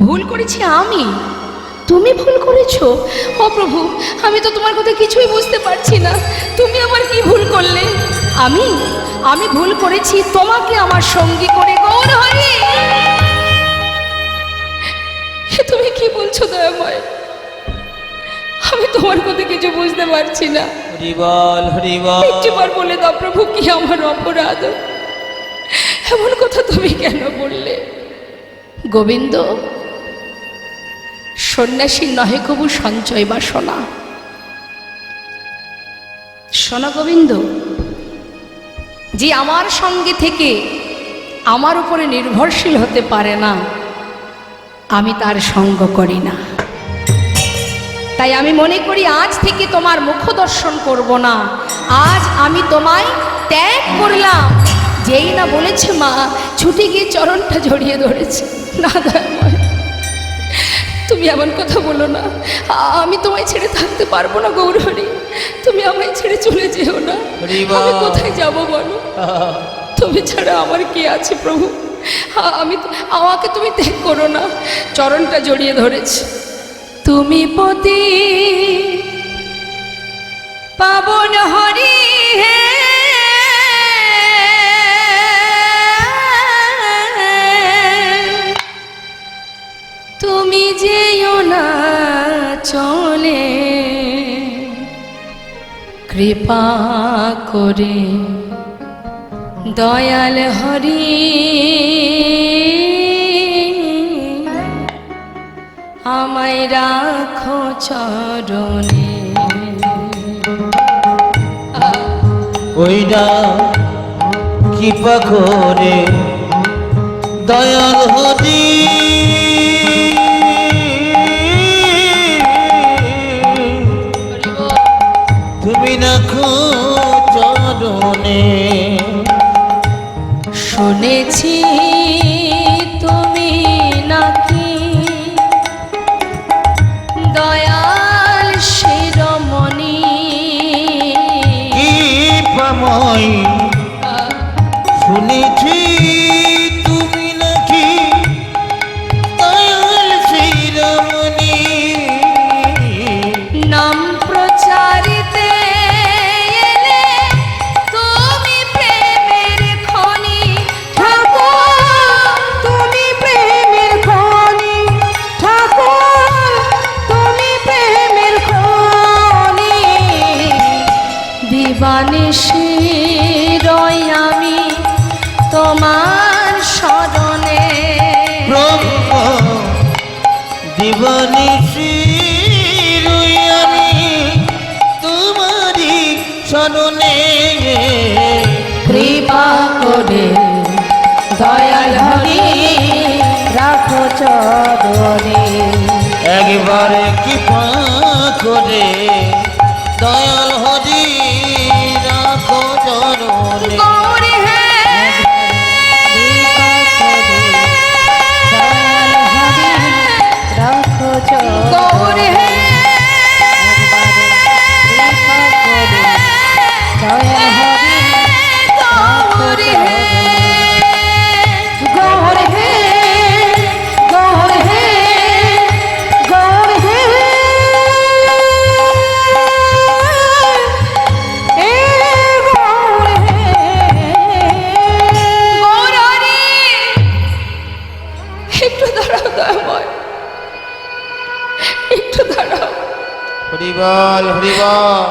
ভুল করেছি আমি, তুমি ভুল করেছো। ও প্রভু, আমি তো তোমার কথা কিছুই বুঝতে পারছি না, তুমি আমার কি ভুল করলে? আমি ভুল করেছি তোমাকে আমার সঙ্গী করে। গৌর হরি, তুমি কি বলছো দয়াময়? আমি তোমার কথা কিছু বুঝতে পারছি না। হরি বল, হরি বল। একটিবার বলে দাও প্রভু, কি আমার অপরাধ? এমন কথা তুমি কেন বললে? গোবিন্দ, সন্ন্যাসী নহে কবু সঞ্চয় বাসনা। শোনো গোবিন্দ, যে আমার সঙ্গে থেকে আমার উপরে নির্ভরশীল হতে পারে না, আমি তার সঙ্গ করি না। তাই আমি মনে করি আজ থেকে তোমার মুখ দর্শন করব না, আজ আমি তোমায় ত্যাগ করলাম। যেই না বলেছে মা, ছুটে গিয়ে চরণটা জড়িয়ে ধরেছে। না দয়াময়, তুমি এমন কথা বলো না, আমি তোমায় ছেড়ে থাকতে পারবো না গৌরহরি, তুমি আমায় ছেড়ে চলে যেও না। আমি কোথায় যাব বলো, তুমি ছাড়া আমার কি আছে প্রভু, আমাকে তুমি ত্যাগ করো না। চরণটা জড়িয়ে ধরেছে। তুমি পতি পাবন হরি হে, তুমি যেও না চলে, কৃপা করে দয়াল হরি আমায় রাখো চরণে। ওইটা কৃপা করে দয়াল হরি তুমি রাখো চরণে। শুনেছি তুমি নাকি দয়াল শিরোমণি, কৃপাময় শুনেছি তুমি নাকি দয়াল শিরোমণি। নাম প্রচারিতে এলে তুমি প্রেমের খনি, ঠাকুর তুমি প্রেমের খনি, ঠাকুর তুমি প্রেমের খনি। দিবানিশি রই আমি তোমার শরণে। ব্রহ্ম দিবানিশি রই আমি তোমারি শরণে। কৃপা করে দয়াল হরি রাখো চরণে। একবারে কৃপা করে দয়াল হরি রাখো চরণে। গৌরী হে, রাখো চরণে। গৌরী হে, দয়াল হরি গৌরী হে, গৌর হে, গৌর হে, গৌর হে, এ গৌর হে। গৌরহরি, একটু দাঁড়াও দয়াময়, একটু দাঁড়াও। হরিবল হরিবল।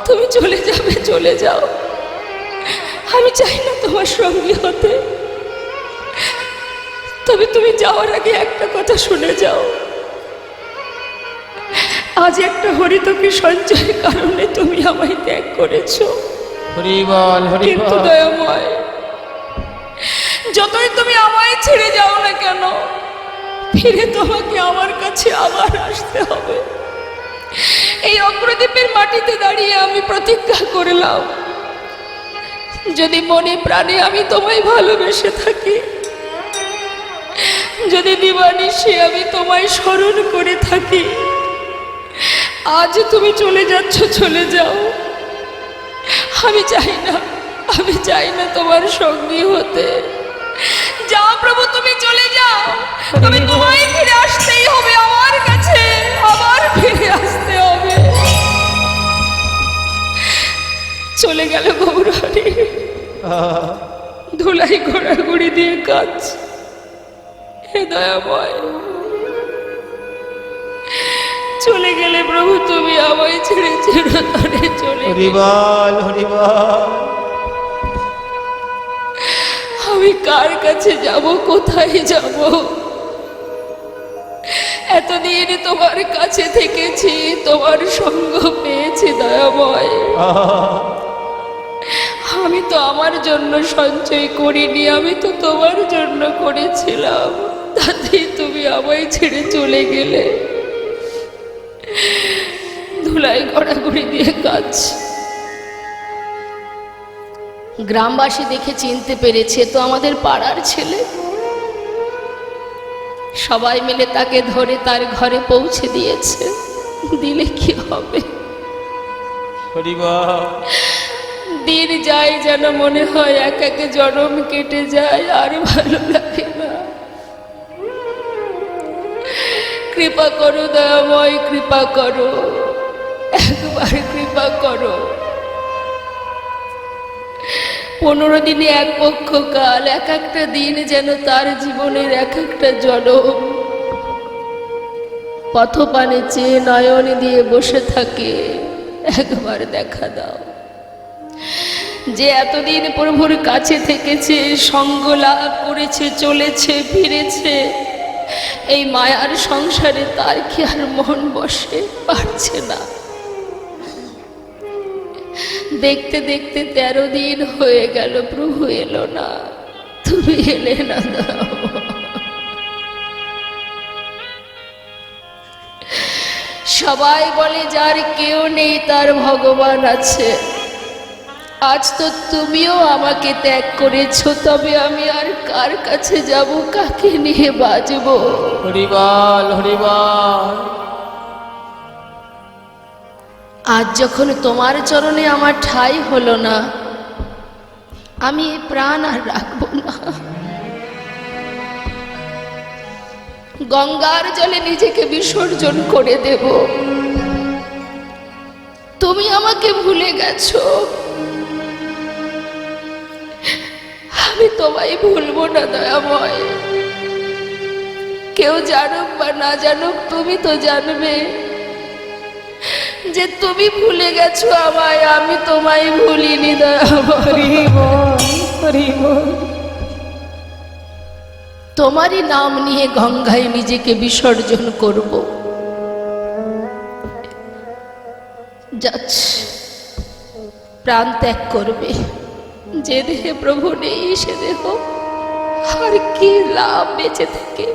তুমি চলে যাবে, চলে যাও, আমি চাই না তোমার সঙ্গী হতে। তবে তুমি যাওয়ার আগে একটা কথা শুনে যাও। আজ একটা হরিতকি সঞ্চয়ের কারণে তুমি আমায় ত্যাগ করেছো, হরিবল কিন্তু হরিবল। দয়াময়, যতই তুমি আমায় ছেড়ে যাও না কেন, ফিরে তোমাকে আমার কাছে আবার আসতে হবে। এই অগ্রদ্বীপের মাটিতে দাঁড়িয়ে আমি প্রতিজ্ঞা করলাম, যদি মনে প্রাণে আমি তোমায় ভালোবেসে থাকি, যদি দিবানিশি আমি তোমায় স্মরণ করে থাকি, আজ তুমি চলে যাচ্ছ, চলে যাও। আমি চাই না তোমার সঙ্গী হতে। যাও প্রভু, তুমি চলে যাও, তুমি তোমায় ফিরে আসতেই হবে আমার কাছে, আবার ফিরে আসতে হবে। চলে গেল গৌরহরি, ধুলাই ঘোরাঘুরি দিয়ে কাজ। হে দয়াময়, চলে গেলে প্রভু তুমি আমায় ছেড়ে চিরতরে চলে গেলে। হরিবল হরিবল। আমি কার কাছে যাব, কোথায় যাব? এতদিন তোমার কাছে থেকেছি, তোমার সঙ্গ পেয়েছি দয়াময়। আমি তো আমার জন্য সঞ্চয় করিনি, আমি তো তোমার জন্য করেছিলাম। তাতেই তুমি আমায় ছেড়ে চলে গেলে। ধুলায় গড়াগড়ি দিয়ে কাঁদছে। গ্রামবাসী দেখে চিনতে পেরেছে, তো আমাদের পাড়ার ছেলে। সবাই মিলে তাকে ধরে তার ঘরে পৌঁছে দিয়েছে। দিলে কি হবে, দিন যায় যেন মনে হয় এক এক জনম কেটে যায়, আর ভালো লাগে না। কৃপা করো দয়াময়, কৃপা করো, একবার কৃপা করো। 15 দিনে এক পক্ষ কাল, এক একটা দিন যেন তার জীবনের এক একটা জনম। পথপানে চেয়ে নয়ন দিয়ে বসে থাকে, একবার দেখা দাও। যে এতদিন প্রভুর কাছে থেকেছে, সঙ্গ লাভ করেছে, চলেছে ফিরেছে, এই মায়ার সংসারে তার কি আর মন বসে? পারছে না। দেখতে দেখতে 13 দিন হয়ে গেল, প্রভু এলো না, তুমি এলে না। দাও সবাই বলে যার কেউ নেই তার ভগবান আছে। আজ তো তুমিও আমাকে ত্যাগ করেছো, তবে আমি আর কার কাছে যাব, কাকে নিয়ে বাজবো? হরিবল হরিবল। আজ যখন তোমার চরণে আমার ঠাঁই হলো না, আমি এই প্রাণ আর রাখবো না। গঙ্গার জলে নিজেকে বিসর্জন করে দেব। তুমি আমাকে ভুলে গেছো, আমি তোমায় ভুলবো না দয়াময়। কেউ জানুক বা না জানুক, তুমি তো জানবে যে তুমি ভুলে গেছো আমায়, আমি তোমায় ভুলিনি দয়াময়। তোমারই নাম নিয়ে গঙ্গায় নিজেকে বিসর্জন করব। যাচ্ছে, প্রাণ ত্যাগ করবে। যে দেহে প্রভু নেই সে দেহ আর কি লাভ বেঁচে থেকে?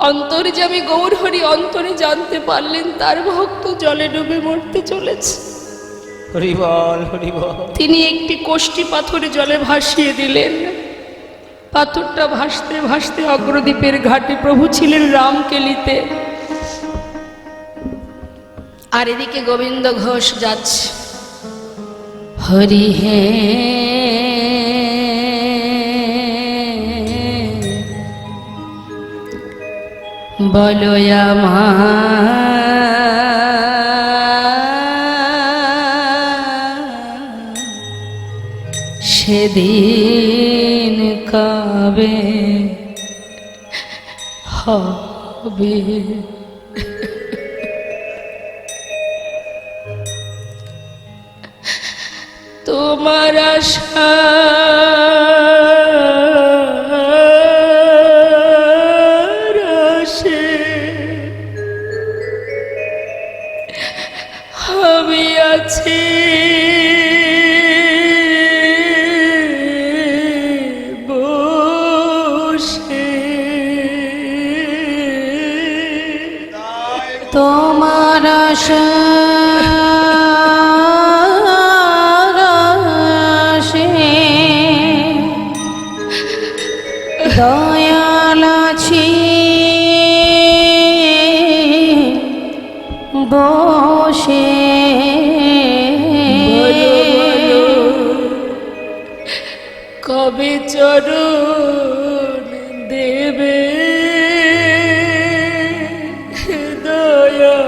অন্তর্যামী গৌরহরি অন্তরে জানতে পারলেন তার ভক্ত জলে ডুবে মরতে চলেছে। হরিবল হরিবল। তিনি একটি কোষ্ঠী পাথরে জলে ভাসিয়ে দিলেন। পাথরটা ভাসতে ভাসতে অগ্রদ্বীপের ঘাটে, প্রভু ছিলেন রামকেলিতে, আর এদিকে গোবিন্দ ঘোষ যাচ্ছে। হরি হে বলো সেদিন কবে হবে? তোমার আশা আমি আছি বসে, তোমার আশা দয়াল আছি বসে। কবে চরণ দেবে দয়াময়?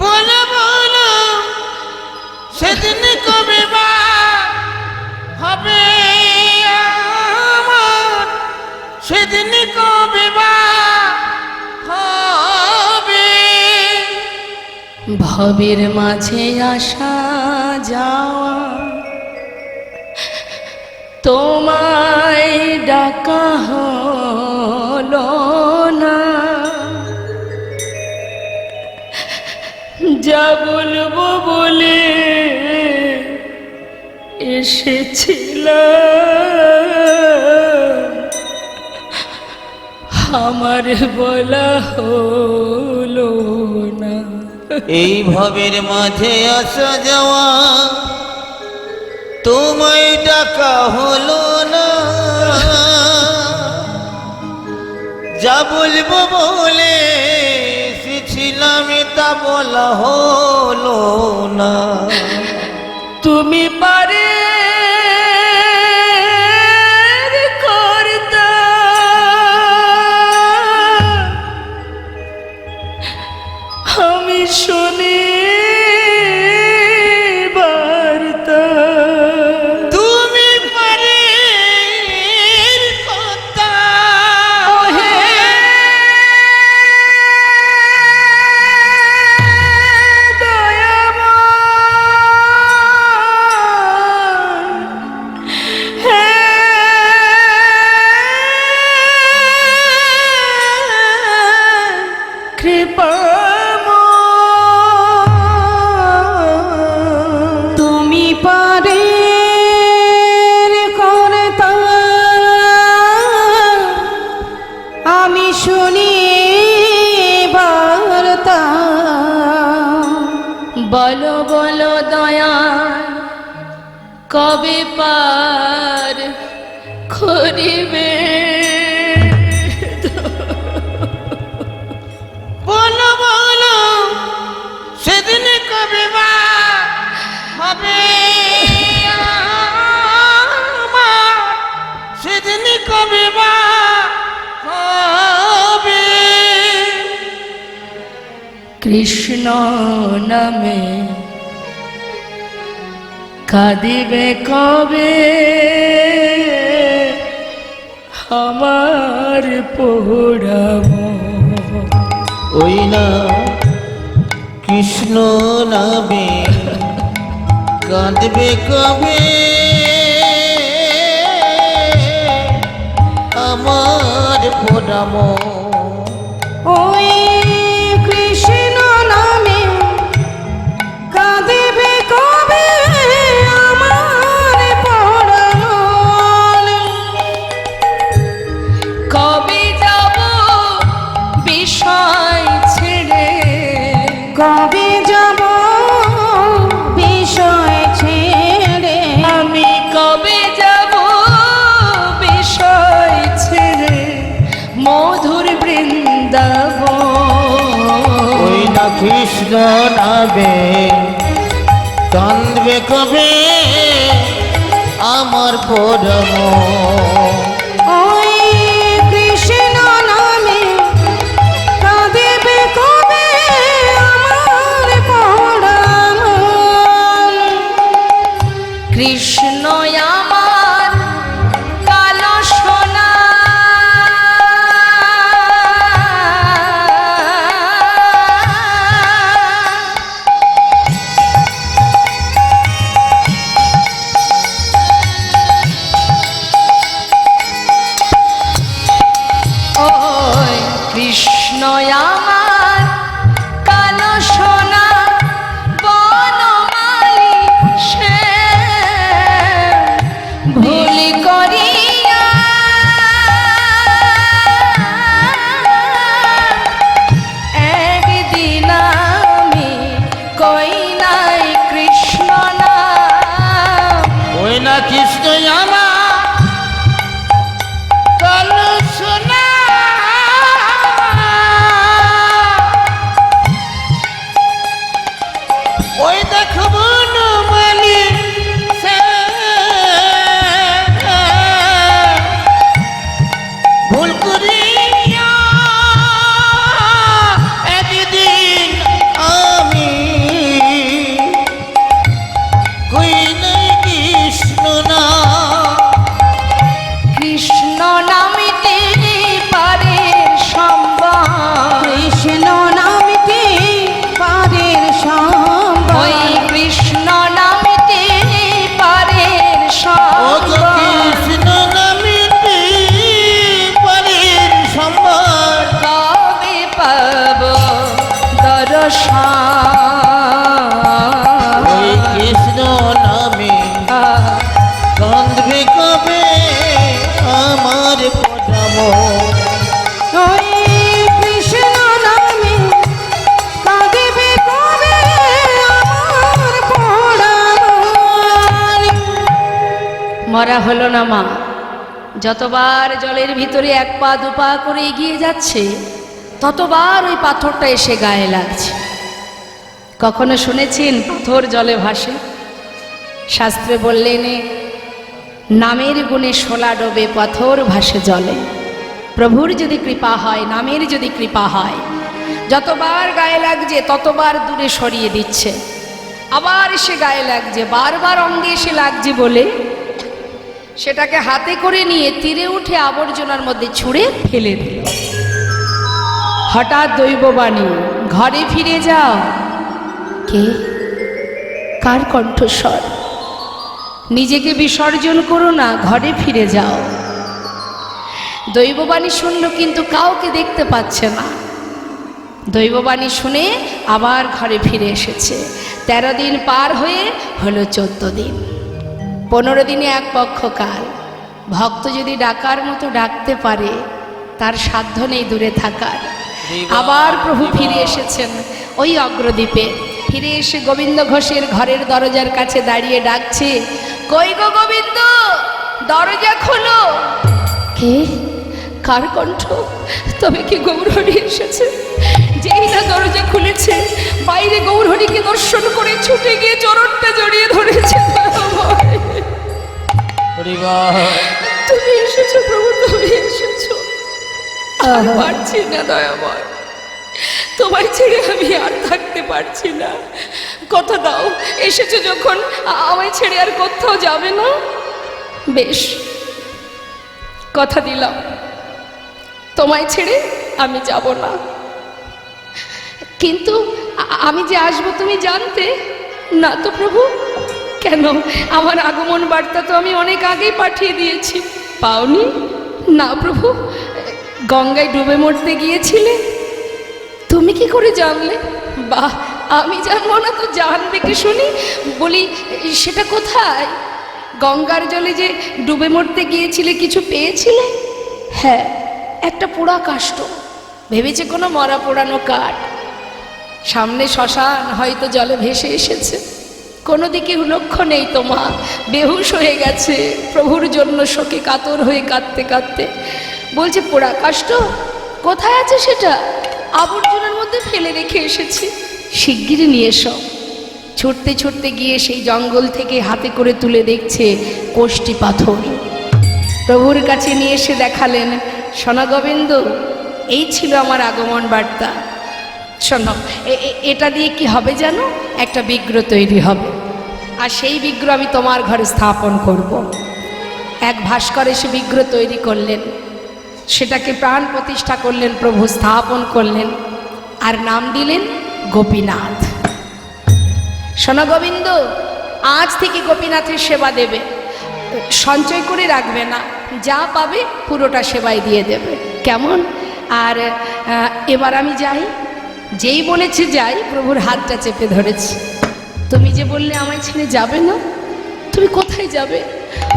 বলো বলো সেদিন কবে বা হবে আমার, সেদিন কবে বা হবে? ভবের মাঝে আসা যাওয়া, তোমায় ডাকা হলো না। যা বলবো বলে এসেছিলাম, আমার বলা হলো না। এই ভবের মাঝে আসা যাওয়া তোমায় ডাকা হলো না, যা বলবো বলে এসেছিলাম তা বলা হলো না। তুমি পারে করতা আমি শুনি বার্তা, তুমি পারে কথা ওহে দয়াময়, হে কৃপাময়, তুমি পারে করতা আমি শুনি বার্তা, বলো বলো দয়া কবে পার করিবে, বলো বলো সেদিন কবে বা হবে আমার, সেদিন কবে বা হবে। কৃষ্ণ নামে কাঁদিবে কবে আমার পোড়াব, ওই না কৃষ্ণ নামে কাঁদবে কবে আমার পোড়াম। ওই কৃষ্ণ নামে কাঁদিবে কবে আমার পরাণ, কবে যাব বিষয় ছেড়ে, কবে যাব বিষয় ছেড়ে, আমি কবে যাব বিষয় ছেড়ে মধুর বৃন্দাবন, ওই না কৃষ্ণ নামে কাঁদবে কবে আমার পোড়াম। ওই কৃষ্ণ নামে কাঁদিবে কবে আমার পরাণ, কৃষ্ণ আমার কালো সোনা, ওই কৃষ্ণ আমার কালো সোনা, বনমালী সে ভুল করিয়া একদিন আমি কই নাই কৃষ্ণ নাম, ওই না কৃষ্ণ আমার কালো সোনা, ওই দেখবো নমালি ভুল করিয়া একদিন আমি কই নাই কৃষ্ণ না। কৃষ্ণ নামিতে পারে সম্ভব, কৃষ্ণ নামে পারের ওই সম্বল, কৃষ্ণ নামিতে মরা হলো না মা। যতবার জলের ভিতরে এক পা দুপা করে এগিয়ে যাচ্ছে ততবার ওই পাথরটা এসে গায়ে লাগছে। কখনো শুনেছেন পাথর জলে ভাসে? শাস্ত্রে বললেন নামের গুণে শোলা ডোবে পাথর ভাসে জলে। প্রভুর যদি কৃপা হয়, নামের যদি কৃপা হয়, যতবার গায়ে লাগছে ততবার দূরে সরিয়ে দিচ্ছে, আবার এসে গায়ে লাগছে, বারবার অঙ্গে এসে লাগছে বলে সেটাকে হাতে করে নিয়ে তীরে উঠে আবর্জনার মধ্যে ছুঁড়ে ফেলে দিল। হঠাৎ দৈববাণী, ঘরে ফিরে যাও। কে? কার কণ্ঠস্বর? নিজেকে বিসর্জন করো না, ঘরে ফিরে যাও। দৈববাণী শুনল কিন্তু কাউকে দেখতে পাচ্ছে না। দৈববাণী শুনে আবার ঘরে ফিরে এসেছে। 13 দিন পার হয়ে হলো 14 দিন। 15 দিনে এক পক্ষকাল। ভক্ত যদি ডাকার মতো ডাকতে পারে তার সাধ্য নেই দূরে থাকার। আবার প্রভু ফিরে এসেছেন ওই অগ্রদ্বীপে। ফিরে এসে গোবিন্দ ঘোষের ঘরের দরজার কাছে দাঁড়িয়ে ডাকছে, কই গো গোবিন্দ, দরজা খোলো। কে? কার কণ্ঠ? তবে কি গৌরহরি এসেছে? যেই না দরজা খুলেছে বাইরে গৌরহরিকে দর্শন করে ছুটে গিয়ে চরণটা জড়িয়ে ধরেছে। তুমি এসেছো প্রভু, তুমি এসেছো। আর পারছি না দয়াময়, তোমায় ছেড়ে আমি আর থাকতে পারছি না। কথা দাও, এসেছো যখন আমায় ছেড়ে আর কোথাও যাবে না। বেশ, কথা দিলাম তোমায় ছেড়ে আমি যাব না। কিন্তু আমি যে আসবো তুমি জানতে না তো প্রভু? কেন? আমার আগমন বার্তা তো আমি অনেক আগেই পাঠিয়ে দিয়েছি, পাওনি? না প্রভু, গঙ্গায় ডুবে মরতে গিয়েছিলে। তুমি কি করে জানলে? বাহ, আমি জানবো না তো জানবে কি শুনি? বলি সেটা কোথায়? গঙ্গার জলে যে ডুবে মরতে গিয়েছিলে কিছু পেয়েছিলে? হ্যাঁ, একটা পোড়া কাষ্ঠ। ভেবেছে কোনো মরা পোড়ানো কাঠ। সামনে শ্মশান, হয়তো জলে ভেসে এসেছে। কোনো দিকে লক্ষ্য নেই তো মা, বেহুশ হয়ে গেছে প্রভুর জন্য শোকে কাতর হয়ে কাঁদতে কাঁদতে। বলছে পোড়া কাষ্ঠ কোথায় আছে? সেটা আবর্জনার মধ্যে ফেলে রেখে এসেছি, শিগগিরই নিয়ে এসো। ছুটতে ছুটতে গিয়ে সেই জঙ্গল থেকে হাতে করে তুলে দেখছে কোষ্ঠী পাথর। প্রভুর কাছে নিয়ে এসে দেখালেন, শোনো গোবিন্দ, এই ছিল আমার আগমন বার্তা। শোনো, এটা দিয়ে কি হবে জানো? একটা বিগ্রহ তৈরি হবে, আর সেই বিগ্রহ আমি তোমার ঘরে স্থাপন করব। এক ভাস্কর এসে বিগ্রহ তৈরি করলেন, সেটাকে প্রাণ প্রতিষ্ঠা করলেন, প্রভু স্থাপন করলেন, আর নাম দিলেন গোপীনাথ। শোনো গোবিন্দ, আজ থেকে গোপীনাথের সেবা দেবে, সঞ্চয় করে রাখবে না, যা পাবে পুরোটা সেবায় দিয়ে দেবে, কেমন? আর এবার আমি যাই। যেই বলেছে যাই, প্রভুর হাতটা চেপে ধরেছি। তুমি যে বললে আমায় ছেড়ে যাবে না, তুমি কোথায় যাবে?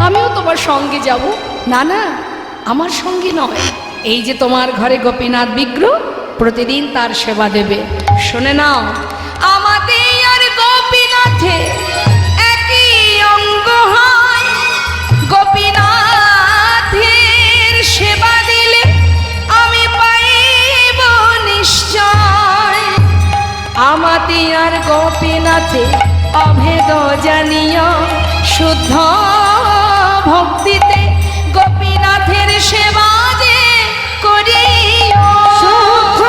আমিও তোমার সঙ্গে যাব। না না, আমার সঙ্গে নয়, এই যে তোমার ঘরে গোপীনাথ বিগ্রহ, প্রতিদিন তার সেবা দেবে। শুনে নাও, আমাদের আর গোপীনাথে একই অঙ্গ হয়, গোপীনাথের সেবা দিলে আমি পাইব নিশ্চয়। আমাদের আর গোপীনাথে অভেদ জানিও, শুদ্ধ ভক্তিতে গোপীনাথের সেবা যে করিও। শুদ্ধ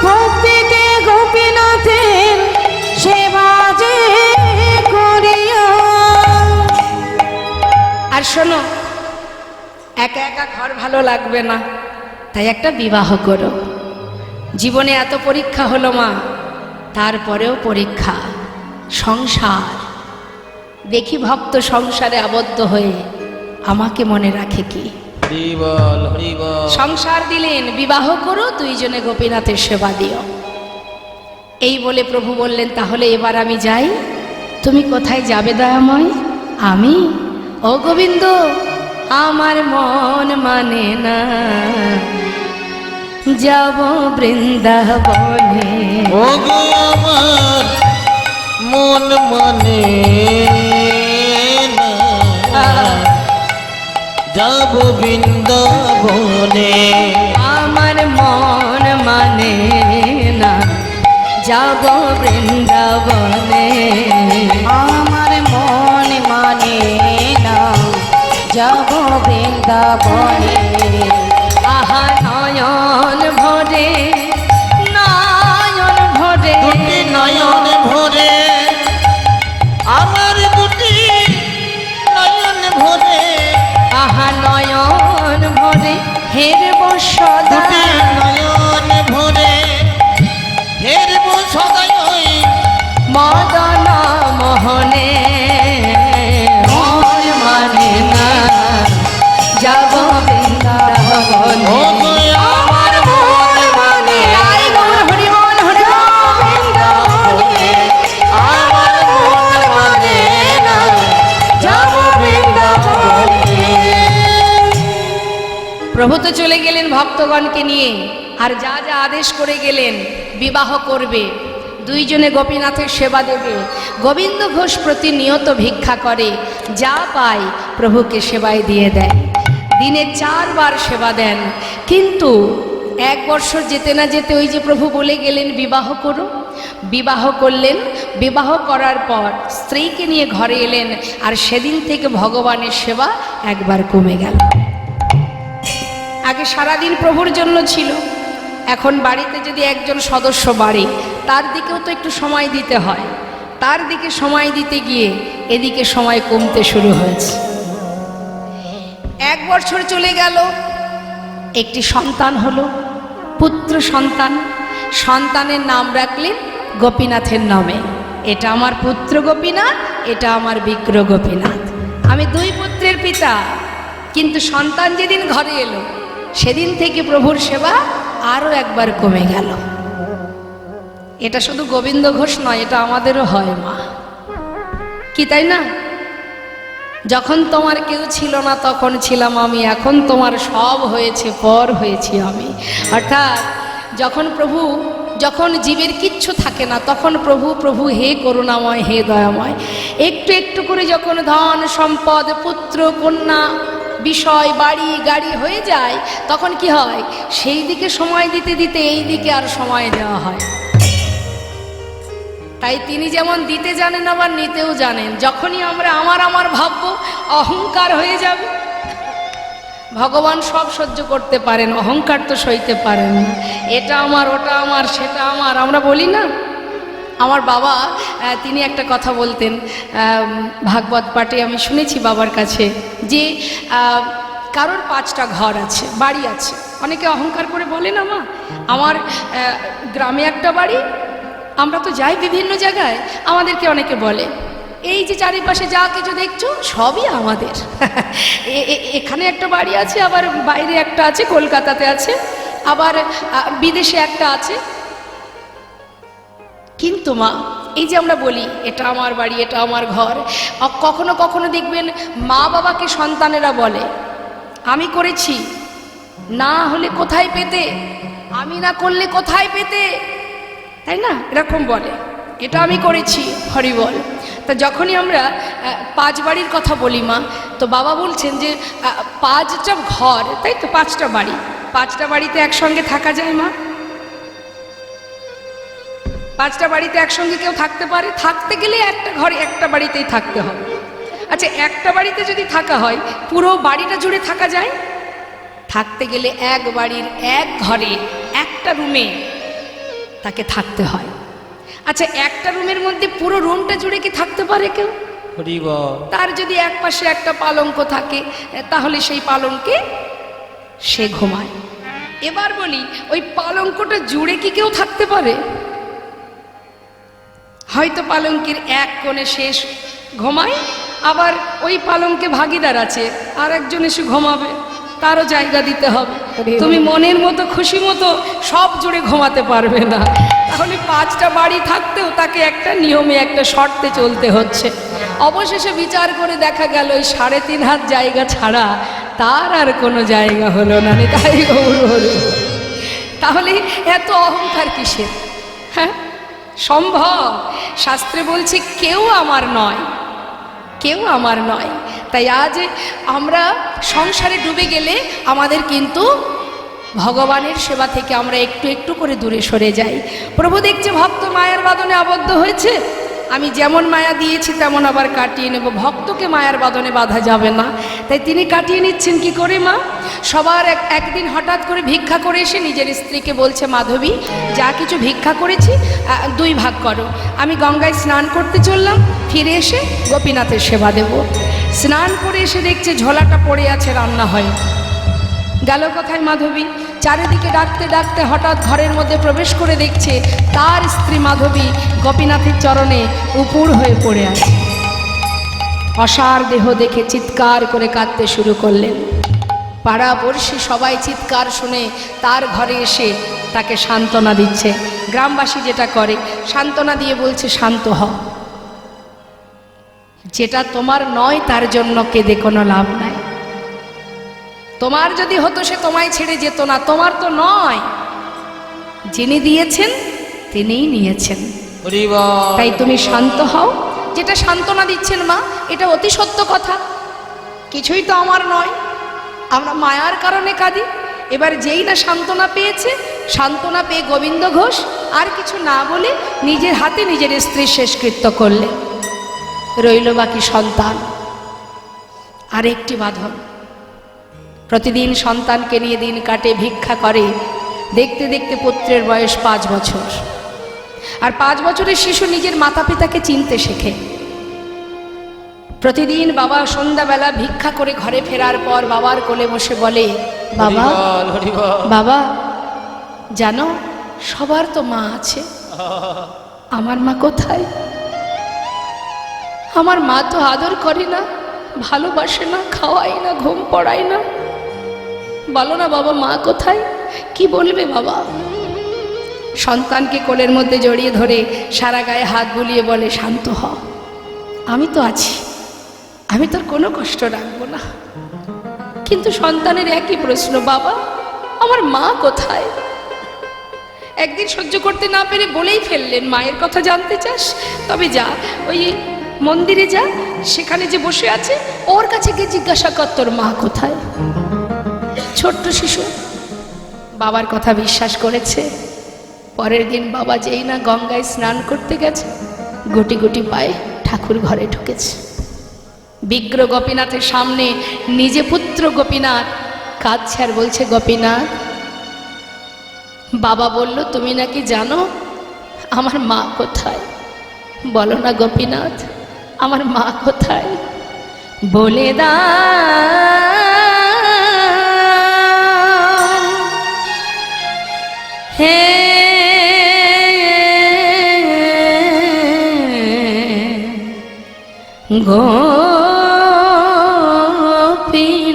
ভক্তিতে গোপীনাথের সেবা যে করিও। আর শোনো, একা একা ঘর ভালো লাগবে না, তাই একটা বিবাহ করো। জীবনে এত পরীক্ষা হলো মা, তারপরেও পরীক্ষা সংসার। দেখি ভক্ত সংসারে আবদ্ধ হয়ে আমাকে মনে রাখে কি? সংসার দিলেন, বিবাহ করো, দুইজনে গোপীনাথের সেবা দিও। এই বলে প্রভু বললেন, তাহলে এবার আমি যাই। তুমি কোথায় যাবে দয়াময়? আমি? ও গোবিন্দ, আমার মন মানে না, যাব বৃন্দাবনে। ও গো আমার মন মানে না, যাব বৃন্দাবনে। আমার মন মানে না যাব বৃন্দাবনে, আমার মন মানে না যাব বৃন্দাবনে। আহা নয়ন ভরে নয়ন ভরে দুটি নয়ন ভরে, আমার দুটি নয়ন ভরে, আহা নয়ন ভরে হেরব সদা, দুটি নয়ন ভরে হেরব সদাই ওই মদন মোহনে। মন মানে না যাব বৃন্দাবনে, ও গো আমার মন মানে আই গো হরি বল হরি বৃন্দাবনে, আমার মন মানে না যাব বৃন্দাবনে। প্রভু তো চলে গেলেন ভক্তগণকে নিয়ে, আর যা যা আদেশ করে গেলেন বিবাহ করবে, দুইজনে গোপীনাথের সেবা দেবে। গোবিন্দ ঘোষ প্রতিনিয়ত ভিক্ষা করে, যা পায় প্রভুকে সেবায় দিয়ে দেয়। দিনে 4 বার সেবা দেন। কিন্তু 1 বছর যেতে না যেতে ওই যে প্রভু বলে গেলেন বিবাহ করো, বিবাহ করলেন। বিবাহ করার পর স্ত্রীকে নিয়ে ঘরে এলেন, আর সেদিন থেকে ভগবানের সেবা একবার কমে গেল। আগে সারাদিন প্রভুর জন্য ছিল, এখন বাড়িতে যদি একজন সদস্য বাড়ে, তার দিকেও তো একটু সময় দিতে হয়। তার দিকে সময় দিতে গিয়ে এদিকে সময় কমতে শুরু হয়েছে। 1 বছর চলে গেল, একটি সন্তান হলো, পুত্র সন্তান। সন্তানের নাম রাখলেন গোপীনাথের নামে। এটা আমার পুত্র গোপীনাথ, এটা আমার বিগ্র গোপীনাথ। আমি 2 পুত্রের পিতা। কিন্তু সন্তান যেদিন ঘরে এলো, সেদিন থেকে প্রভুর সেবা আরও একবার কমে গেল। এটা শুধু গোবিন্দ ঘোষ নয়, এটা আমাদেরও হয় মা, কি তাই না? যখন তোমার কেউ ছিল না তখন ছিলাম আমি, এখন তোমার সব হয়েছে পর হয়েছি আমি। অর্থাৎ যখন জীবের কিচ্ছু থাকে না, তখন প্রভু প্রভু হে করুণাময়, হে দয়াময়। একটু একটু করে যখন ধন সম্পদ, পুত্র কন্যা, বিষয়, বাড়ি গাড়ি হয়ে যায়, তখন কি হয়? সেই দিকে সময় দিতে দিতে এই দিকে আর সময় দেওয়া হয়। তাই তিনি যেমন দিতে জানেন আবার নিতেও জানেন। যখনই আমরা আমার আমার ভাববো, অহংকার হয়ে যাবে। ভগবান সব সহ্য করতে পারেন, অহংকার তো সইতে পারেন না। এটা আমার, ওটা আমার, সেটা আমার, আমরা বলি না। আমার বাবা তিনি একটা কথা বলতেন, ভাগবত পাঠে আমি শুনেছি বাবার কাছে, যে কারোর 5টা ঘর আছে, বাড়ি আছে। অনেকে অহংকার করে বলে না, মা আমার গ্রামে একটা বাড়ি, আমরা তো যাই বিভিন্ন জায়গায়, আমাদেরকে অনেকে বলে এই যে চারিপাশে যা কিছু দেখছো সবই আমাদের। এখানে একটা বাড়ি আছে, আবার বাইরে একটা আছে, কলকাতাতে আছে, আবার বিদেশে একটা আছে। কিন্তু মা, এই যে আমরা বলি এটা আমার বাড়ি, এটা আমার ঘর, কখনো কখনো দেখবেন মা বাবাকে সন্তানেরা বলে আমি করেছি, না হলে কোথায় পেতে, আমি না করলে কোথায় পেতে, তাই না? এরকম বলে, এটা আমি করেছি, হরি বল। তা যখনই আমরা 5 বাড়ির কথা বলি মা, তো বাবা বলছেন যে 5টা ঘর, তাই তো 5টা বাড়ি, 5টা বাড়িতে একসঙ্গে থাকা যায় মা? 5টা বাড়িতে একসঙ্গে কেউ থাকতে পারে? থাকতে গেলে একটা ঘরে একটা বাড়িতেই থাকতে হবে। আচ্ছা, একটা বাড়িতে যদি থাকা হয়, পুরো বাড়িটা জুড়ে থাকা যায়? থাকতে গেলে এক বাড়ির এক ঘরে একটা রুমে তাকে থাকতে হয়। আচ্ছা, একটা রুমের মধ্যে পুরো রুমটা জুড়ে কি থাকতে পারে কেউ? তার যদি এক পাশে একটা পালঙ্ক থাকে, তাহলে সেই পালঙ্কে সে ঘুমায়। এবার বলি, ওই পালঙ্কটা জুড়ে কি কেউ থাকতে পারে? হয়তো পালঙ্কের এক কোণে শেষ ঘুমায়, আবার ওই পালঙ্কে ভাগিদার আছে, আর একজন এসে ঘুমাবে, তারও জায়গা দিতে হবে। তুমি মনের মতো খুশি মতো সব জুড়ে ঘুমাতে পারবে না। তাহলে 5টা বাড়ি থাকতেও তাকে একটা নিয়মে, একটা শর্তে চলতে হচ্ছে। অবশেষে বিচার করে দেখা গেল ওই 3.5 হাত জায়গা ছাড়া তার আর কোনো জায়গা হলো না। তাই গৌর হলো। তাহলে এত অহংকার কিসের? হ্যাঁ, সম্ভব? শাস্ত্রে বলছে কেউ আমার নয়, কেউ আমার নয়। তাই আজ আমরা সংসারে ডুবে গেলে আমাদের কিন্তু ভগবানের সেবা থেকে আমরা একটু একটু করে দূরে সরে যাই। প্রভু দেখছে ভক্ত মায়ার বাঁধনে আবদ্ধ হয়েছে, আমি যেমন মায়া দিয়েছি তেমন আবার কাটিয়ে নেব, ভক্তকে মায়ার বাঁধনে বাঁধা যাবে না। তাই তিনি কাটিয়ে নিচ্ছেন কি করে মা? সবার একদিন হঠাৎ করে ভিক্ষা করে এসে নিজের স্ত্রীকে বলছে, মাধবী যা কিছু ভিক্ষা করেছি 2 ভাগ করো। আমি গঙ্গায় স্নান করতে চললাম, ফিরে এসে গোপীনাথের সেবা দেব। স্নান করে এসে দেখছে ঝোলাটা পড়ে আছে, রান্না হয়। গেল কোথায় মাধবী? চারিদিকে ডাকতে ডাকতে হঠাৎ ঘরের মধ্যে প্রবেশ করে দেখছে তার স্ত্রী মাধবী গোপীনাথের চরণে উপুর হয়ে পড়ে আছে। অসার দেহ দেখে চিৎকার করে কাঁদতে শুরু করলেন। পাড়াপড়শি সবাই চিৎকার শুনে তার ঘরে এসে তাকে সান্ত্বনা দিচ্ছে। গ্রামবাসী যেটা করে, সান্ত্বনা দিয়ে বলছে, শান্ত হও, যেটা তোমার নয় তার জন্য কেঁদে কোনো লাভ নাই। তোমার যদি হতো সে তোমায় ছেড়ে যেত না, তোমার তো নয়, যিনি দিয়েছেন তিনিই নিয়েছেন। তাই তুমি শান্ত হও। যেটা সান্ত্বনা দিচ্ছেন মা, এটা অতি সত্য কথা। কিছুই তো আমার নয়, আমরা মায়ার কারণে কাঁদি। এবার যেই না সান্ত্বনা পেয়েছে, সান্ত্বনা পেয়ে গোবিন্দ ঘোষ আর কিছু না বলে নিজের হাতে নিজের স্ত্রীর শেষকৃত্য করলেন। রইল বাকি সন্তান আর একটি বাঁধন। প্রতিদিন সন্তানকে নিয়ে দিন কাটে, ভিক্ষা করে। দেখতে দেখতে পুত্রের বয়স 5 বছর। আর 5 বছরের শিশু নিজের মাতা পিতাকে চিনতে শেখে। প্রতিদিন বাবা সন্ধ্যাবেলা ভিক্ষা করে ঘরে ফেরার পর বাবার কোলে বসে বলে, বাবা বাবা জানো সবার তো মা আছে, আমার মা কোথায়? আমার মা তো আদর করে না, ভালোবাসে না, খাওয়াই না, ঘুম পড়ায় না। বলো না বাবা, মা কোথায়? কি বলবে বাবা? সন্তানকে কোলের মধ্যে জড়িয়ে ধরে সারা গায়ে হাত বুলিয়ে বলে, শান্ত হ, আমি তো আছি, আমি তোর কোনো কষ্ট রাখবো না। কিন্তু সন্তানের একই প্রশ্ন, বাবা আমার মা কোথায়? একদিন সহ্য করতে না পেরে বলেই ফেললেন, মায়ের কথা জানতে চাস? তবে যা, ওই মন্দিরে যা, সেখানে যে বসে আছে ওর কাছে গিয়ে জিজ্ঞাসা কর তোর মা কোথায়। ছোট্ট শিশু বাবার কথা বিশ্বাস করেছে। পরের দিন বাবা যেই না গঙ্গায় স্নান করতে গেছে, গুটি গুটি পায়ে ঠাকুর ঘরে ঢুকেছে। বিগ্রহ গোপীনাথের সামনে নিজে পুত্র গোপীনাথ কাঁদছে আর বলছে, গোপীনাথ বাবা বলল তুমি নাকি জানো আমার মা কোথায়? বলো না গোপীনাথ, আমার মা কোথায়? বলে দা হে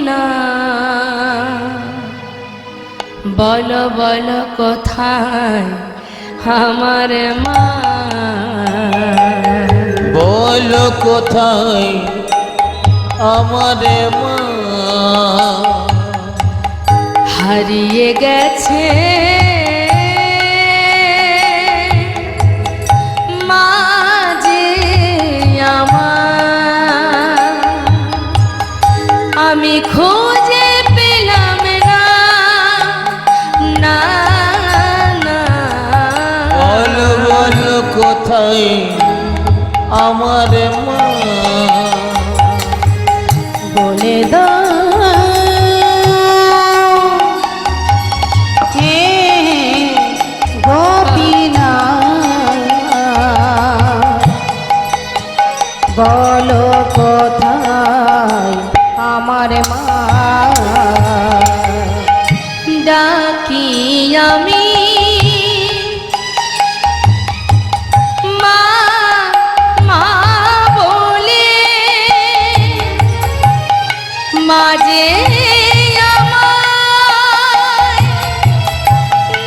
গোপীনাথ, বলো বলো কোথায় আমার মা? বলো কোথায় আমার মা? হারিয়ে গেছে মা যে আমার, আমি খুঁজে পেলাম না, না না। বলো বলো কোথায় আমার মা? বলে দাও হে গোপীনাথ, বলো কোথায় আমার মা? ডাকি আমি মা মা বলে, মাঝে আমায়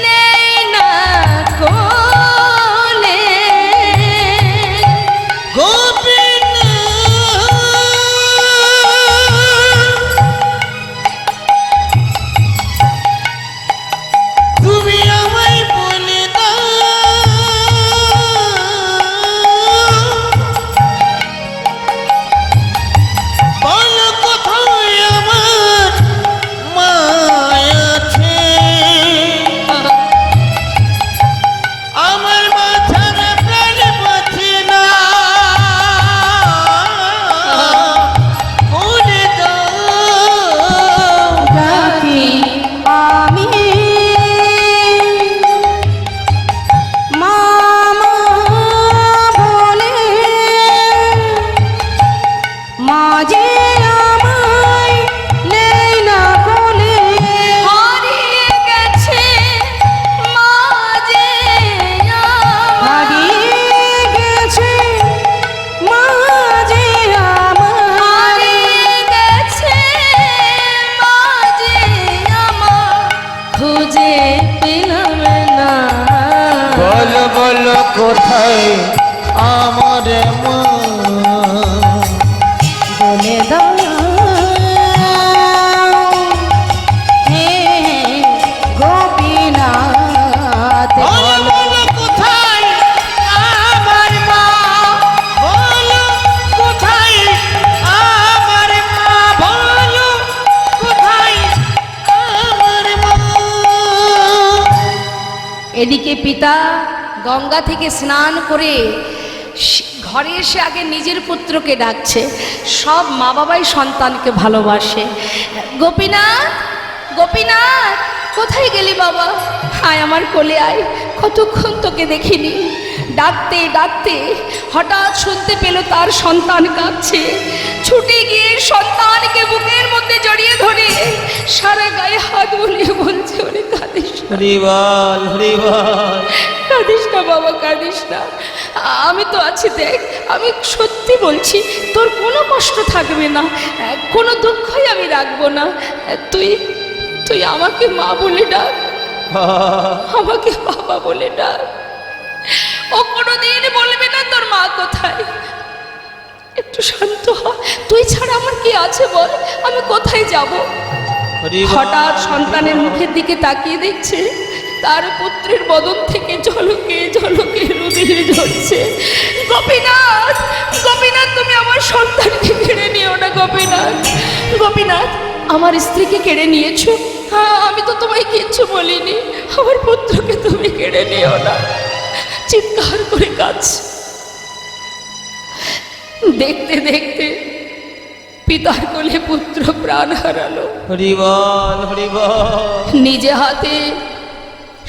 নেই না কোলে। তুমি আমায় বলে দাও, বলো যে আমায় নেই না কোলে, হারিয়ে গেছে মা যে আমার। হারিয়ে গেছে মা যে আমার, হারিয়ে গেছে মা যে আমার, খুঁজে পেলাম না। বলো বলো কোথায় আমার মা, বলে দাও হে গোপীনাথ, বলো বলো কোথায় আমার মা, বলো কোথায় আমার মা, বলো কোথায় আমার মা। এদিকে পিতা গঙ্গা থেকে স্নান করে ঘরে এসে আগে নিজের পুত্রকে ডাকছে। সব মা বাবাই সন্তানকে ভালোবাসে। গোপীনাথ, গোপীনাথ, কোথায় গেলি বাবা? আয় আমার কোলে আয়, কতক্ষণ তোকে দেখিনি। ডাকতে ডাকতে হঠাৎ শুনতে পেল তার সন্তান কাঁদছে। ছুটে গিয়ে সন্তানকে বুকের মধ্যে জড়িয়ে ধরে সারা গায়ে হাত বুলিয়ে বলছে, ওরে কাঁদিস না, হরিবল হরিবল। কাঁদিস না বাবা, কাঁদিস না, আমি তো আছি, দেখ, আমি সত্যি বলছি, তোর কোনো কষ্ট থাকবে না, কোনো দুঃখই আমি রাখবো না। তুই তুই আমাকে মা বলে ডাক, আমাকে বাবা বলে ডাক। ও কোনোদিন বলবে না তোর মা কোথায়। একটু শান্ত হ, তুই ছাড়া আমার কি আছে বল, আমি কোথায় যাব? হঠাৎ সন্তানের মুখের দিকে তাকিয়ে দেখছে তার পুত্রের বদন থেকে ঝলকে ঝলকে রুধির ঝরছে। গোপীনাথ, গোপীনাথ, তুমি আমার সন্তানকে কেড়ে নিও না গোপীনাথ। গোপীনাথ, আমার স্ত্রীকে কেড়ে নিয়েছো? হ্যাঁ, আমি তো তোমায় কিচ্ছু বলিনি, আমার পুত্রকে তুমি কেড়ে নিও না। চিৎকার করে কাঁদছে। দেখতে দেখতে পিতার কোলে পুত্র প্রাণ হারালো। হরিবল হরিবল। নিজে হাতে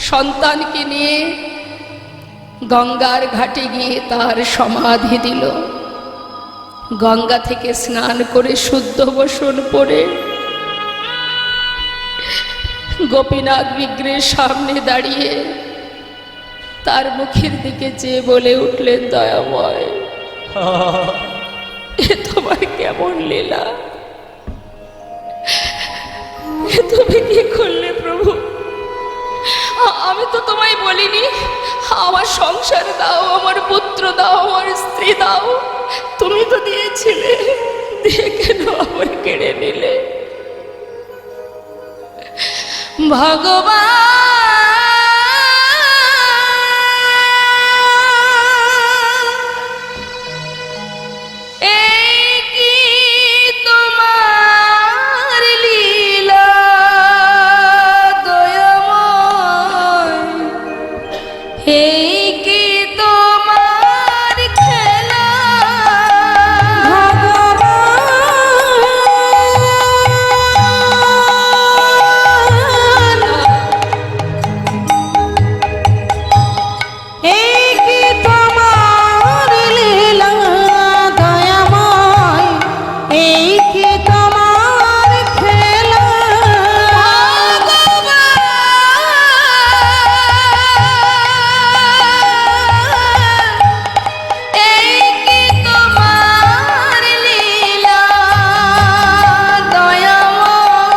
সন্তানকে নিয়ে গঙ্গার ঘাটে গিয়ে তার সমাধি দিল। গঙ্গা থেকে স্নান করে শুদ্ধ বসন পরে গোপীনাথ বিগ্রহের সামনে দাঁড়িয়ে তার মুখের দিকে চেয়ে বলে উঠলেন, দয়াময়, এ তোমার কেমন লীলা, এ তুমি কি করলে প্রভু? আমি তো তোমায় বলিনি আমার সংসার দাও, আমার পুত্র দাও, আমার স্ত্রী দাও, তুমি তো দিয়েছিলে, দিয়ে কেন আবার কেড়ে নিলে? ভগবান, এই কি তোমার লীলা দয়াময়, এই কি তোমার খেলা? এই কি তোমার লীলা দয়াময়, এই কি তোমার খেলা? এই কি তোমার লীলা দয়াময়,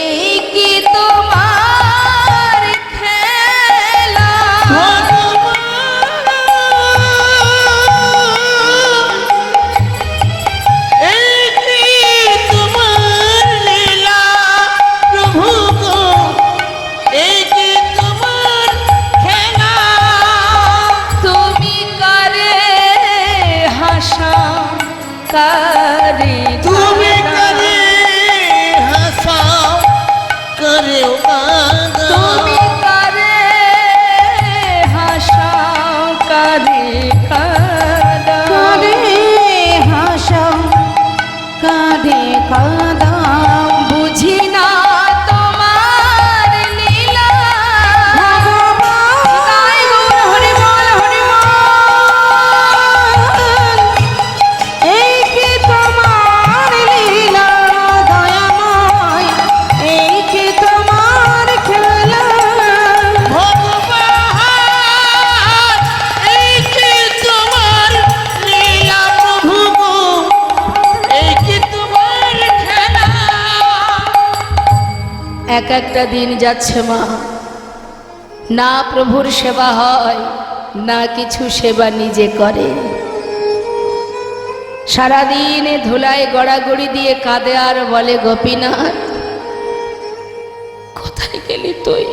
এই কি তোমার খেলা? এই কি তোমার লীলা প্রভু গো, এই কি তোমার খেলা? তুমি কারে হাসা, কারে তুমি কাঁদা? করে হাসাও, করেও কাঁদাও। তুমি কারে হাসা, কারে কাঁদা? কাঁদে হাসা, কাঁদে কাঁদাও, বুঝি না তোমার লীলা। তাই গৌর হরি বল, হরি বল। এই কি এক একটা দিন যাচ্ছে মা, না প্রভুর সেবা হয়, না কিছু সেবা নিজে করে। সারাদিনে ধুলায় গড়াগড়ি দিয়ে কাঁদে আর বলে, গোপীনাথ কোথায় গেলি তুই?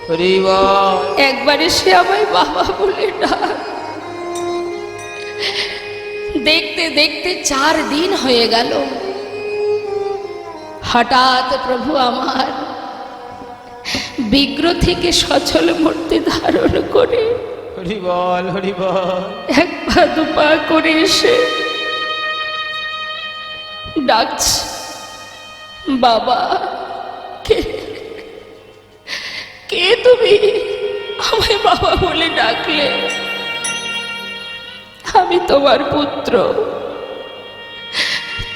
হরি বল। একবারে সে আমায় বাবা বলে ডাক। দেখতে দেখতে 4 দিন হয়ে গেল। হঠাৎ প্রভু আমার বিগ্রহ থেকে সচল মূর্তি ধারণ করে হরি বল, হরি বল। 1 পা 2 পা করে এসে ডাকছে, বাবা কে কে তুমি? আমায় বাবা বলে ডাকলে? আমি তোমার পুত্র,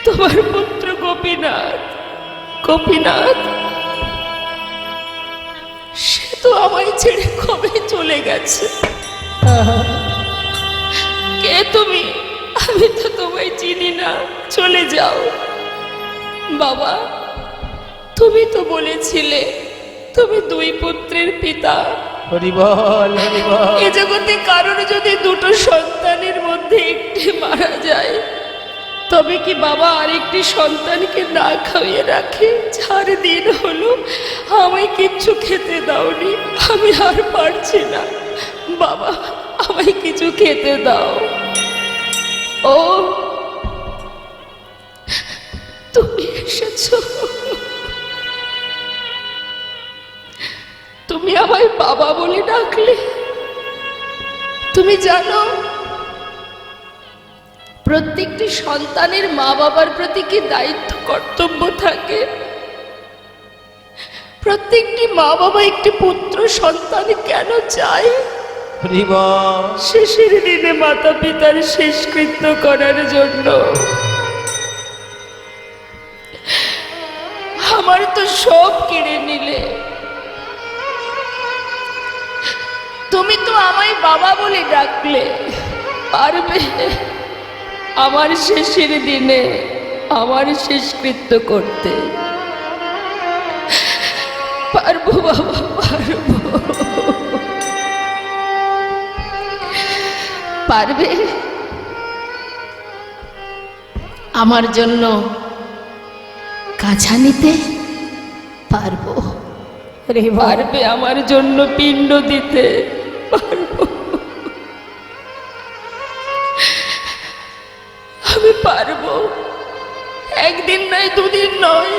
তোমার পুত্র গোপীনাথ। গোপীনাথ সে তো আমায় ছেড়ে কবে চলে গেছে। কে তুমি? আমি তো তোমায় চিনি না, চলে যাও। বাবা তুমি তো বলেছিলে তুমি 2 পুত্রের পিতা। হরি বল, হরি বল। এ জগতে কারোর যদি 2টো সন্তানের মধ্যে একটি মারা যায়, তবে কি বাবা আরেকটি সন্তানকে না খাইয়ে রাখে? 4 দিন হলো আমায় কিচ্ছু খেতে দাওনি, আমি আর পারছি না। বাবা আমায় কিছু খেতে দাও। ও তুমি এসেছো, তুমি আমায় বাবা বলে ডাকলে। তুমি জানো প্রত্যেকটি সন্তানের মা বাবার প্রতি কি দায়িত্ব কর্তব্য থাকে? প্রত্যেকটি মা বাবা একটি পুত্র সন্তান কেন চায়? হরি বল। শেষের দিনে মাতা পিতার শেষকৃত্য করার জন্য। আমার তো সব কেড়ে নিলে। তুমি তো আমায় বাবা বলে ডাকলে, পারবে আমার শেষের দিনে আমার শেষকৃত্য করতে? পারবো বাবা, পারবো। পারবে আমার জন্য কাছা নিতে? পারবো। পারবে আমার জন্য পিণ্ড দিতে? পারবো। আমি পারবো। 1 দিন নয়, 2 দিন নয়,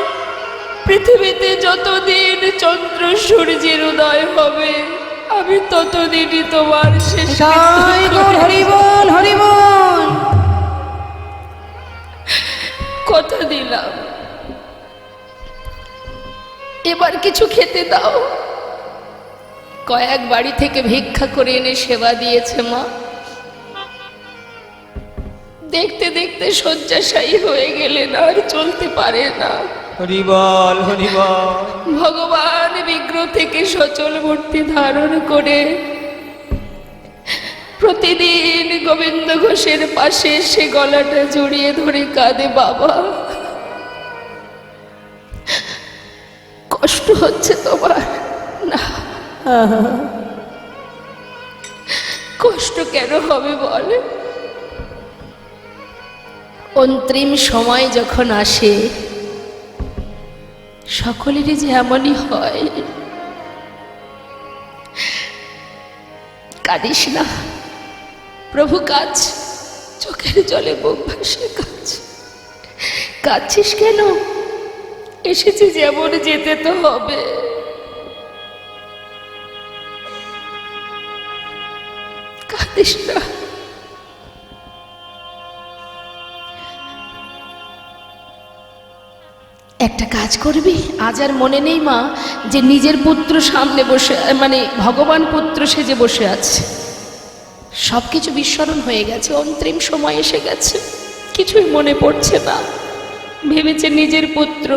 পৃথিবীতে যতদিন চন্দ্র সূর্যের উদয় হবে আমি ততদিনই তোমার শেষ হরি বল, হরি বল। কথা দিলাম। এবার কিছু খেতে দাও। কয়েক বাড়ি থেকে ভিক্ষা করে এনে সেবা দিয়েছে মা। দেখতে দেখতে শয্যাশায়ী হয়ে গেলেন, আর চলতে পারে না। হরি বল, হরি বল। ভগবান বিগ্রহ থেকে সচল মূর্তি ধারণ করে প্রতিদিন গোবিন্দ ঘোষের পাশে সে গলাটা জড়িয়ে ধরে কাঁদে, বাবা কষ্ট হচ্ছে তোমার? না, কষ্ট কেন হবে বলে? অন্তিম সময় যখন আসে সকলেরই যে এমনই হয়। কাঁদিস না প্রভু, কাজ চোখের জলে বুক ভাসে কাজ। কাঁদছিস কেন? এসেছি যেমন যেতে তো হবে। কাঁদিস না। একটা কাজ করবি, আজ আর মনে নেই মা যে নিজের পুত্র সামনে বসে, মানে ভগবান পুত্র সেজে বসে আছে। সবকিছু বিস্মরণ হয়ে গেছে, অন্তিম সময় এসে গেছে, কিছুই মনে পড়ছে না। ভেবেছে নিজের পুত্র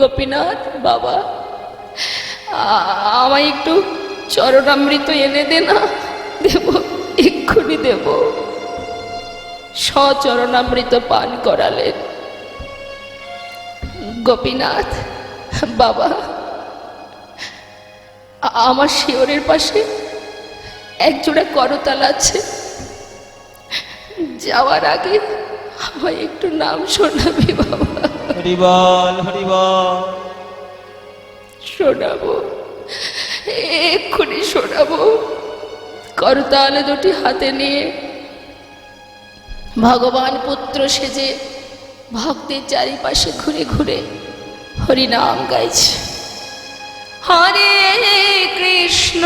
গোপীনাথ, বাবা আমায় একটু চরণামৃত এনে দে না। দেব, এক্ষুনি দেব। সচরণামৃত পান করালেন। গোপীনাথ, বাবা আমার শিওরের পাশে একজোড়া করতাল আছে, যাওয়ার আগে আমায় একটু নাম শোনাবি বাবা? হরিবল হরিবল। শোনাবো, এক্ষুনি শোনাবো। করতাল দুটি হাতে নিয়ে ভগবান পুত্র সেজে ভক্তের চারিপাশে ঘুরে ঘুরে হরিনাম গাইছে। হরে কৃষ্ণ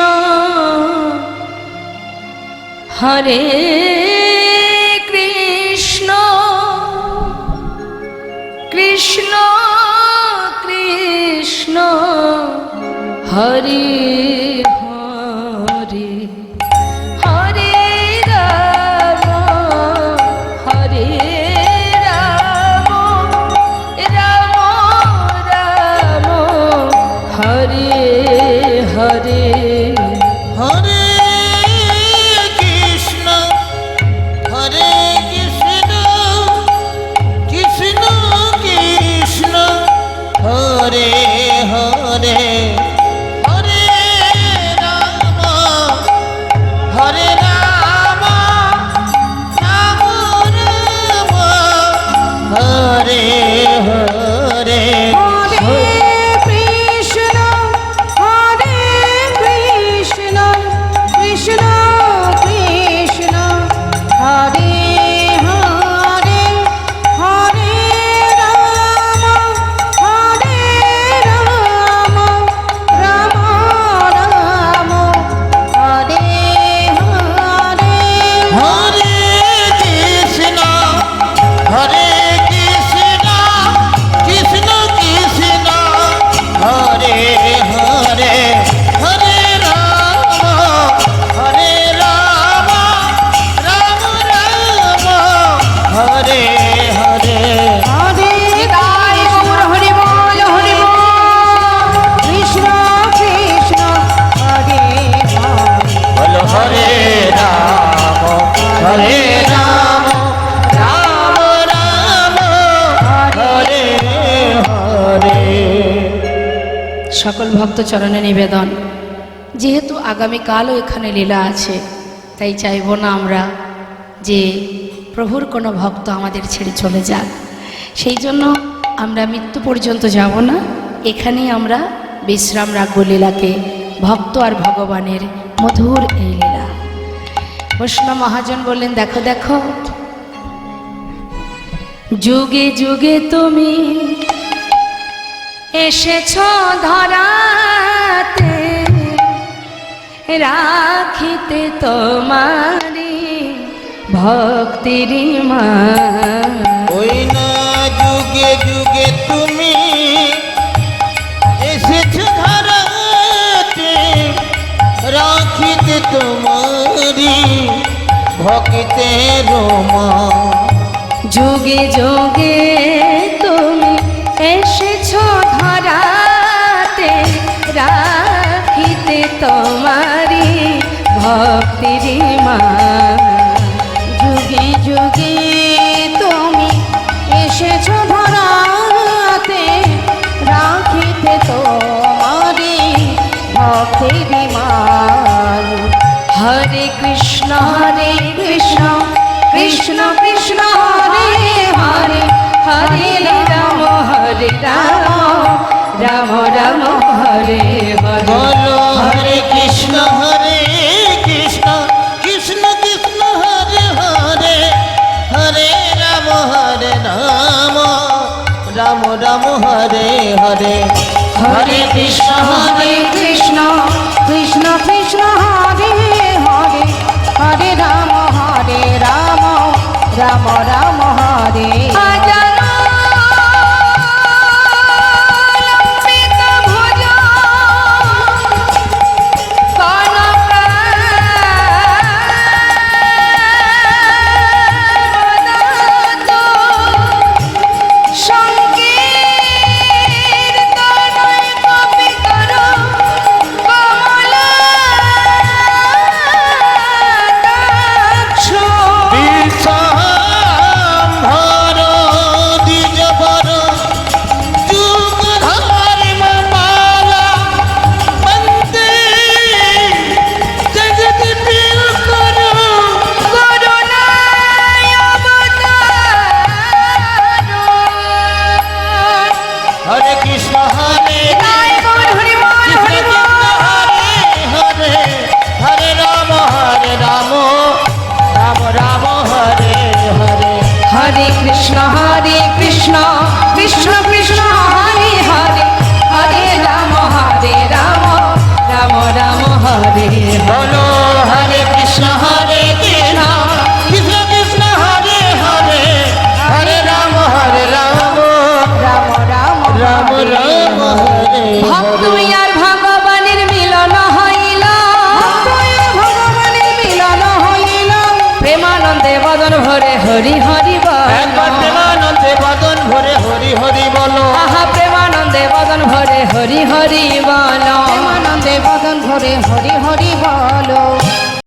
হরে কৃষ্ণ কৃষ্ণ কৃষ্ণ হরে হরে, হরে রাম হরে রাম, রাম রাম হরে হরে। হরে কৃষ্ণ হরে কৃষ্ণ কৃষ্ণ কৃষ্ণ হরে হরে, হরে রাম হরে রাম, রাম রাম হরে হরে। হরে কৃষ্ণ কৃষ্ণ কৃষ্ণ কৃষ্ণ হরে হরে, হরে রাম রাম রাম হরে হরে। হরে কৃষ্ণ হরে কৃষ্ণ কৃষ্ণ কৃষ্ণ হরে হরে, হরে রাম রাম রাম হরে হরে। হরে নিতাই গৌর হরি বল হরি বল। কৃষ্ণ কৃষ্ণ হরে হরে, বলো হরে রাম রাম রাম হরে হরে। সকল ভক্ত চরণে নিবেদন, যেহেতু আগামীকালও এখানে লীলা আছে, তাই চাইব না আমরা যে প্রভুর কোনো ভক্ত আমাদের ছেড়ে চলে যাক। সেই জন্য আমরা মৃত্যু পর্যন্ত যাব না, এখানেই আমরা বিশ্রাম রাখবো লীলাকে। ভক্ত আর ভগবানের মধুর এই লীলা। বৈষ্ণব মহাজন বললেন, দেখো দেখো, যুগে যুগে তুমি এসেছ ধরাতে, রাখিতে তোমারি ভক্তির মান। ওই না যুগে যুগে তুমি এসেছো ধরাতে, রাখিতে তোমারি ভক্তির মান। যুগে যুগে তুমি এসেছ ধরাতে, রাখিতে তোমারি ভক্তির মান। যুগে যুগে তুমি এসেছো ধরাতে, রাখিতে তোমারি ভক্তির মান। হরে কৃষ্ণ কৃষ্ণ কৃষ্ণ কৃষ্ণ হরে হরে, হরে রাম রাম রাম হরে হরে। বলো হরে কৃষ্ণ কৃষ্ণ কৃষ্ণ হরে হরে, হরে রাম রাম রাম হরে হরে। হরে কৃষ্ণ কৃষ্ণ কৃষ্ণ কৃষ্ণ হরে হরে, হরে রাম রাম রাম হরে। আজানো লম্বিত ভুজ কনকাবদাত, সংকীর্তনয় কপিতর কমলাকাক্ষ। বিষম কৃষ্ণ কৃষ্ণ কৃষ্ণ হরে হরে হরে রাম রাম রাম হরে বলো হরে কৃষ্ণ কৃষ্ণ কৃষ্ণ কৃষ্ণ হরে হরে হরে রাম রাম রাম রাম রাম হরে ভক্ত আর ভগবানের মিলন হইল ভগবানের মিলন হইল প্রেমানন্দে বদন ভরে হরি হরি একবার বল প্রেমানন্দে বদন ভরে হরি হরি বলো আহা প্রেমানন্দে বদন ভরে হরি হরি বল প্রেমানন্দে বদন ভরে হরি হরি বল